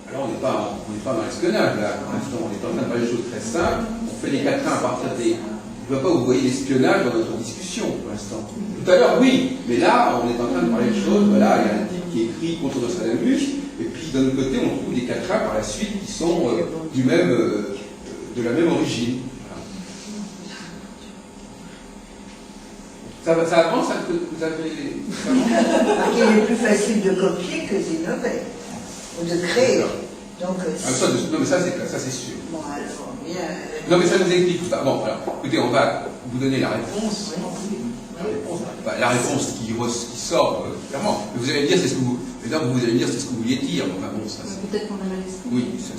Alors, on n'est pas dans l'espionnage, là. Pour l'instant, on est en train de parler de choses très simples. On fait les quatrains à partir des... Je ne vois pas où vous voyez l'espionnage dans notre discussion, pour l'instant. Tout à l'heure, oui. Mais là, on est en train de parler de choses. Voilà, il y a un type qui écrit contre Nostradamus. Et puis, d'un autre côté, on trouve des quatrains par la suite qui sont de la même origine. Ça avance, hein, que vous avez... Il est plus facile de copier que d'innover, ou de créer. Donc, non, mais ça, c'est sûr. Bon, alors, bien... Non, mais ça nous explique tout ça. Bon, alors, écoutez, on va vous donner la réponse. La réponse qui sort clairement. Mais vous allez me dire, c'est ce que vous... vous allez me dire, c'est ce que vous vouliez dire. Enfin, bon, ça, peut-être qu'on a mal expliqué. Oui, ça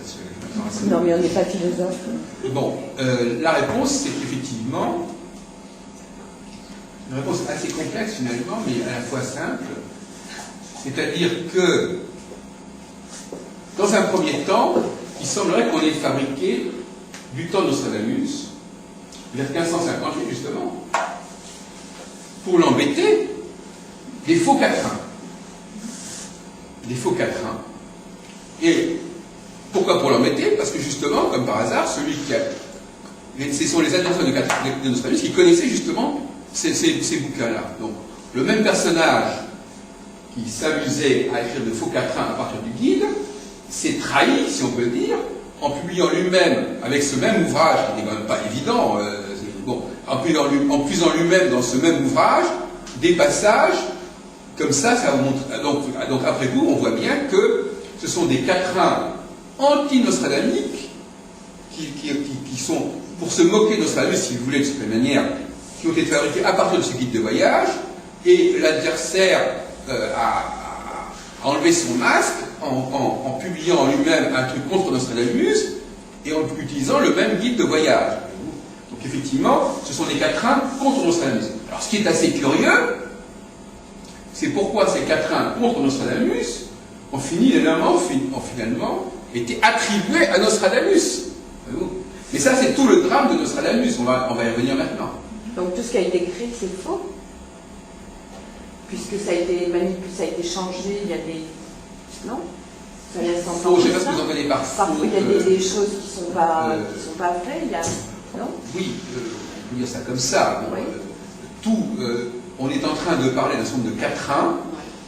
se... Non, mais on n'est pas philosophe. Bon, la réponse, c'est qu'effectivement... Une réponse assez complexe finalement, mais à la fois simple. C'est-à-dire que, dans un premier temps, il semblerait qu'on ait fabriqué, du temps de Nostradamus, vers 1558 justement, pour l'embêter, des faux quatrains. Des faux quatrains. Et pourquoi pour l'embêter? Parce que justement, comme par hasard, celui qui a... Ce sont les adversaires de Nostradamus qui connaissaient justement ces bouquins-là. Donc, le même personnage qui s'amusait à écrire de faux quatrains à partir du guide s'est trahi, si on peut le dire, en publiant lui-même, avec ce même ouvrage, qui n'est quand même pas évident, en puisant lui-même dans ce même ouvrage, des passages, comme ça vous montre. Donc, après coup, on voit bien que ce sont des quatrains anti-nostradamiques qui sont, pour se moquer de Nostradamus, si vous voulez, de cette manière, qui ont été fabriqués à partir de ce guide de voyage, et l'adversaire a enlevé son masque en publiant en lui-même un truc contre Nostradamus et en utilisant le même guide de voyage. Donc effectivement, ce sont des quatrains contre Nostradamus. Alors ce qui est assez curieux, c'est pourquoi ces quatrains contre Nostradamus ont finalement été attribués à Nostradamus. Mais ça, c'est tout le drame de Nostradamus. On va y revenir maintenant. Donc tout ce qui a été écrit, c'est faux, puisque ça a été manipulé, ça a été changé, il y a des... Non? Ça vient s'entendre. Je ne sais pas ce que vous entendez par faux. Parfois, il y a des choses qui ne sont pas vraies, il y a... Non? Oui, je peux dire ça comme ça. Bon, oui. On est en train de parler d'un certain nombre de quatrains,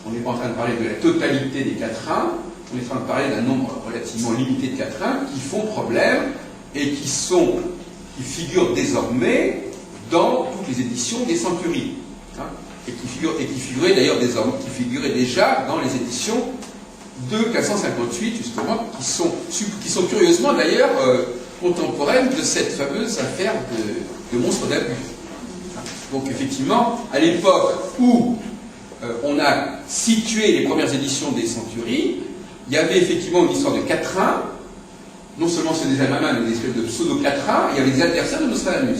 on n'est pas en train de parler de la totalité des quatrains, on est en train de parler d'un nombre relativement limité de quatrains qui font problème et qui figurent désormais dans toutes les éditions des Centuries, hein, et qui figuraient d'ailleurs désormais, qui figuraient déjà dans les éditions de 1558 justement, qui sont curieusement d'ailleurs contemporaines de cette fameuse affaire de monstres d'abus. Donc effectivement, à l'époque où on a situé les premières éditions des Centuries, il y avait effectivement une histoire de quatrains, non seulement c'est des almamins, mais des espèces de pseudo-quatrains, il y avait des adversaires de Nostradamus.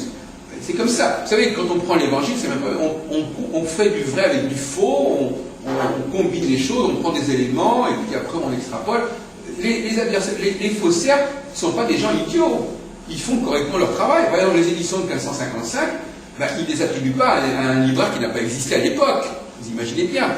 C'est comme ça. Vous savez, quand on prend l'évangile, on fait du vrai avec du faux, on combine les choses, on prend des éléments, et puis après on extrapole. Les faussaires ne sont pas des gens idiots. Ils font correctement leur travail. Par exemple, les éditions de 1555, ils ne les attribuent pas à un libraire qui n'a pas existé à l'époque. Vous imaginez bien.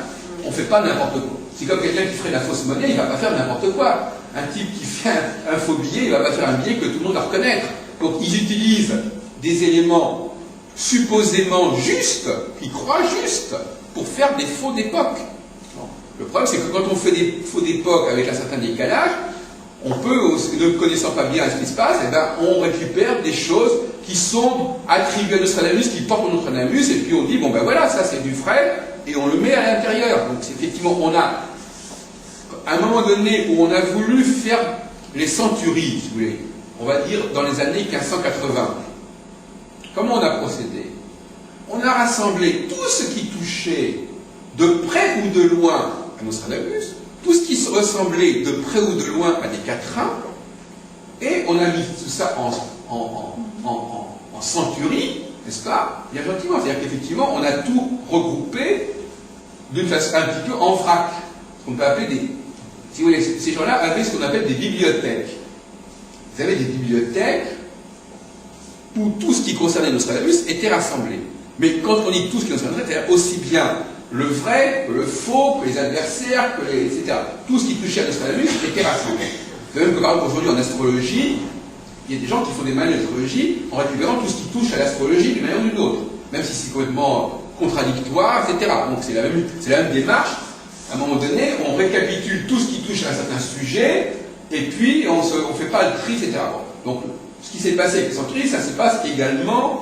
On ne fait pas n'importe quoi. C'est comme quelqu'un qui ferait la fausse monnaie, il ne va pas faire n'importe quoi. Un type qui fait un faux billet, il ne va pas faire un billet que tout le monde va reconnaître. Donc ils utilisent des éléments supposément justes, qu'ils croient justes, pour faire des faux d'époque. Le problème, c'est que quand on fait des faux d'époque avec un certain décalage, on peut, aussi, ne connaissant pas bien ce qui se passe, eh ben, on récupère des choses qui sont attribuées à Nostradamus, qui portent au Nostradamus, et puis on dit, bon ben voilà, ça c'est du vrai, et on le met à l'intérieur. Donc effectivement, on a, à un moment donné où on a voulu faire les centuries, si vous voulez, on va dire dans les années 1580, comment on a procédé? On a rassemblé tout ce qui touchait de près ou de loin à Nostradamus, tout ce qui ressemblait de près ou de loin à des quatrains, et on a mis tout ça en centuries, n'est-ce pas? Bien gentiment, c'est-à-dire qu'effectivement, on a tout regroupé d'une façon un petit peu en vrac, ce qu'on peut appeler des... Si vous voulez, ces gens-là avaient ce qu'on appelle des bibliothèques. Vous avez des bibliothèques où tout ce qui concernait Nostradamus était rassemblé. Mais quand on dit tout ce qui concernait, c'est-à-dire aussi bien le vrai, que le faux, que les adversaires, etc. Tout ce qui touchait à Nostradamus était rassemblé. De même que par exemple aujourd'hui en astrologie, il y a des gens qui font des manuels d'astrologie en récupérant tout ce qui touche à l'astrologie d'une manière ou d'une autre, même si c'est complètement contradictoire, etc. Donc c'est la même démarche. À un moment donné, on récapitule tout ce qui touche à un certain sujet, et puis on ne fait pas le tri, etc. Donc ce qui s'est passé avec les centuries, ça se passe également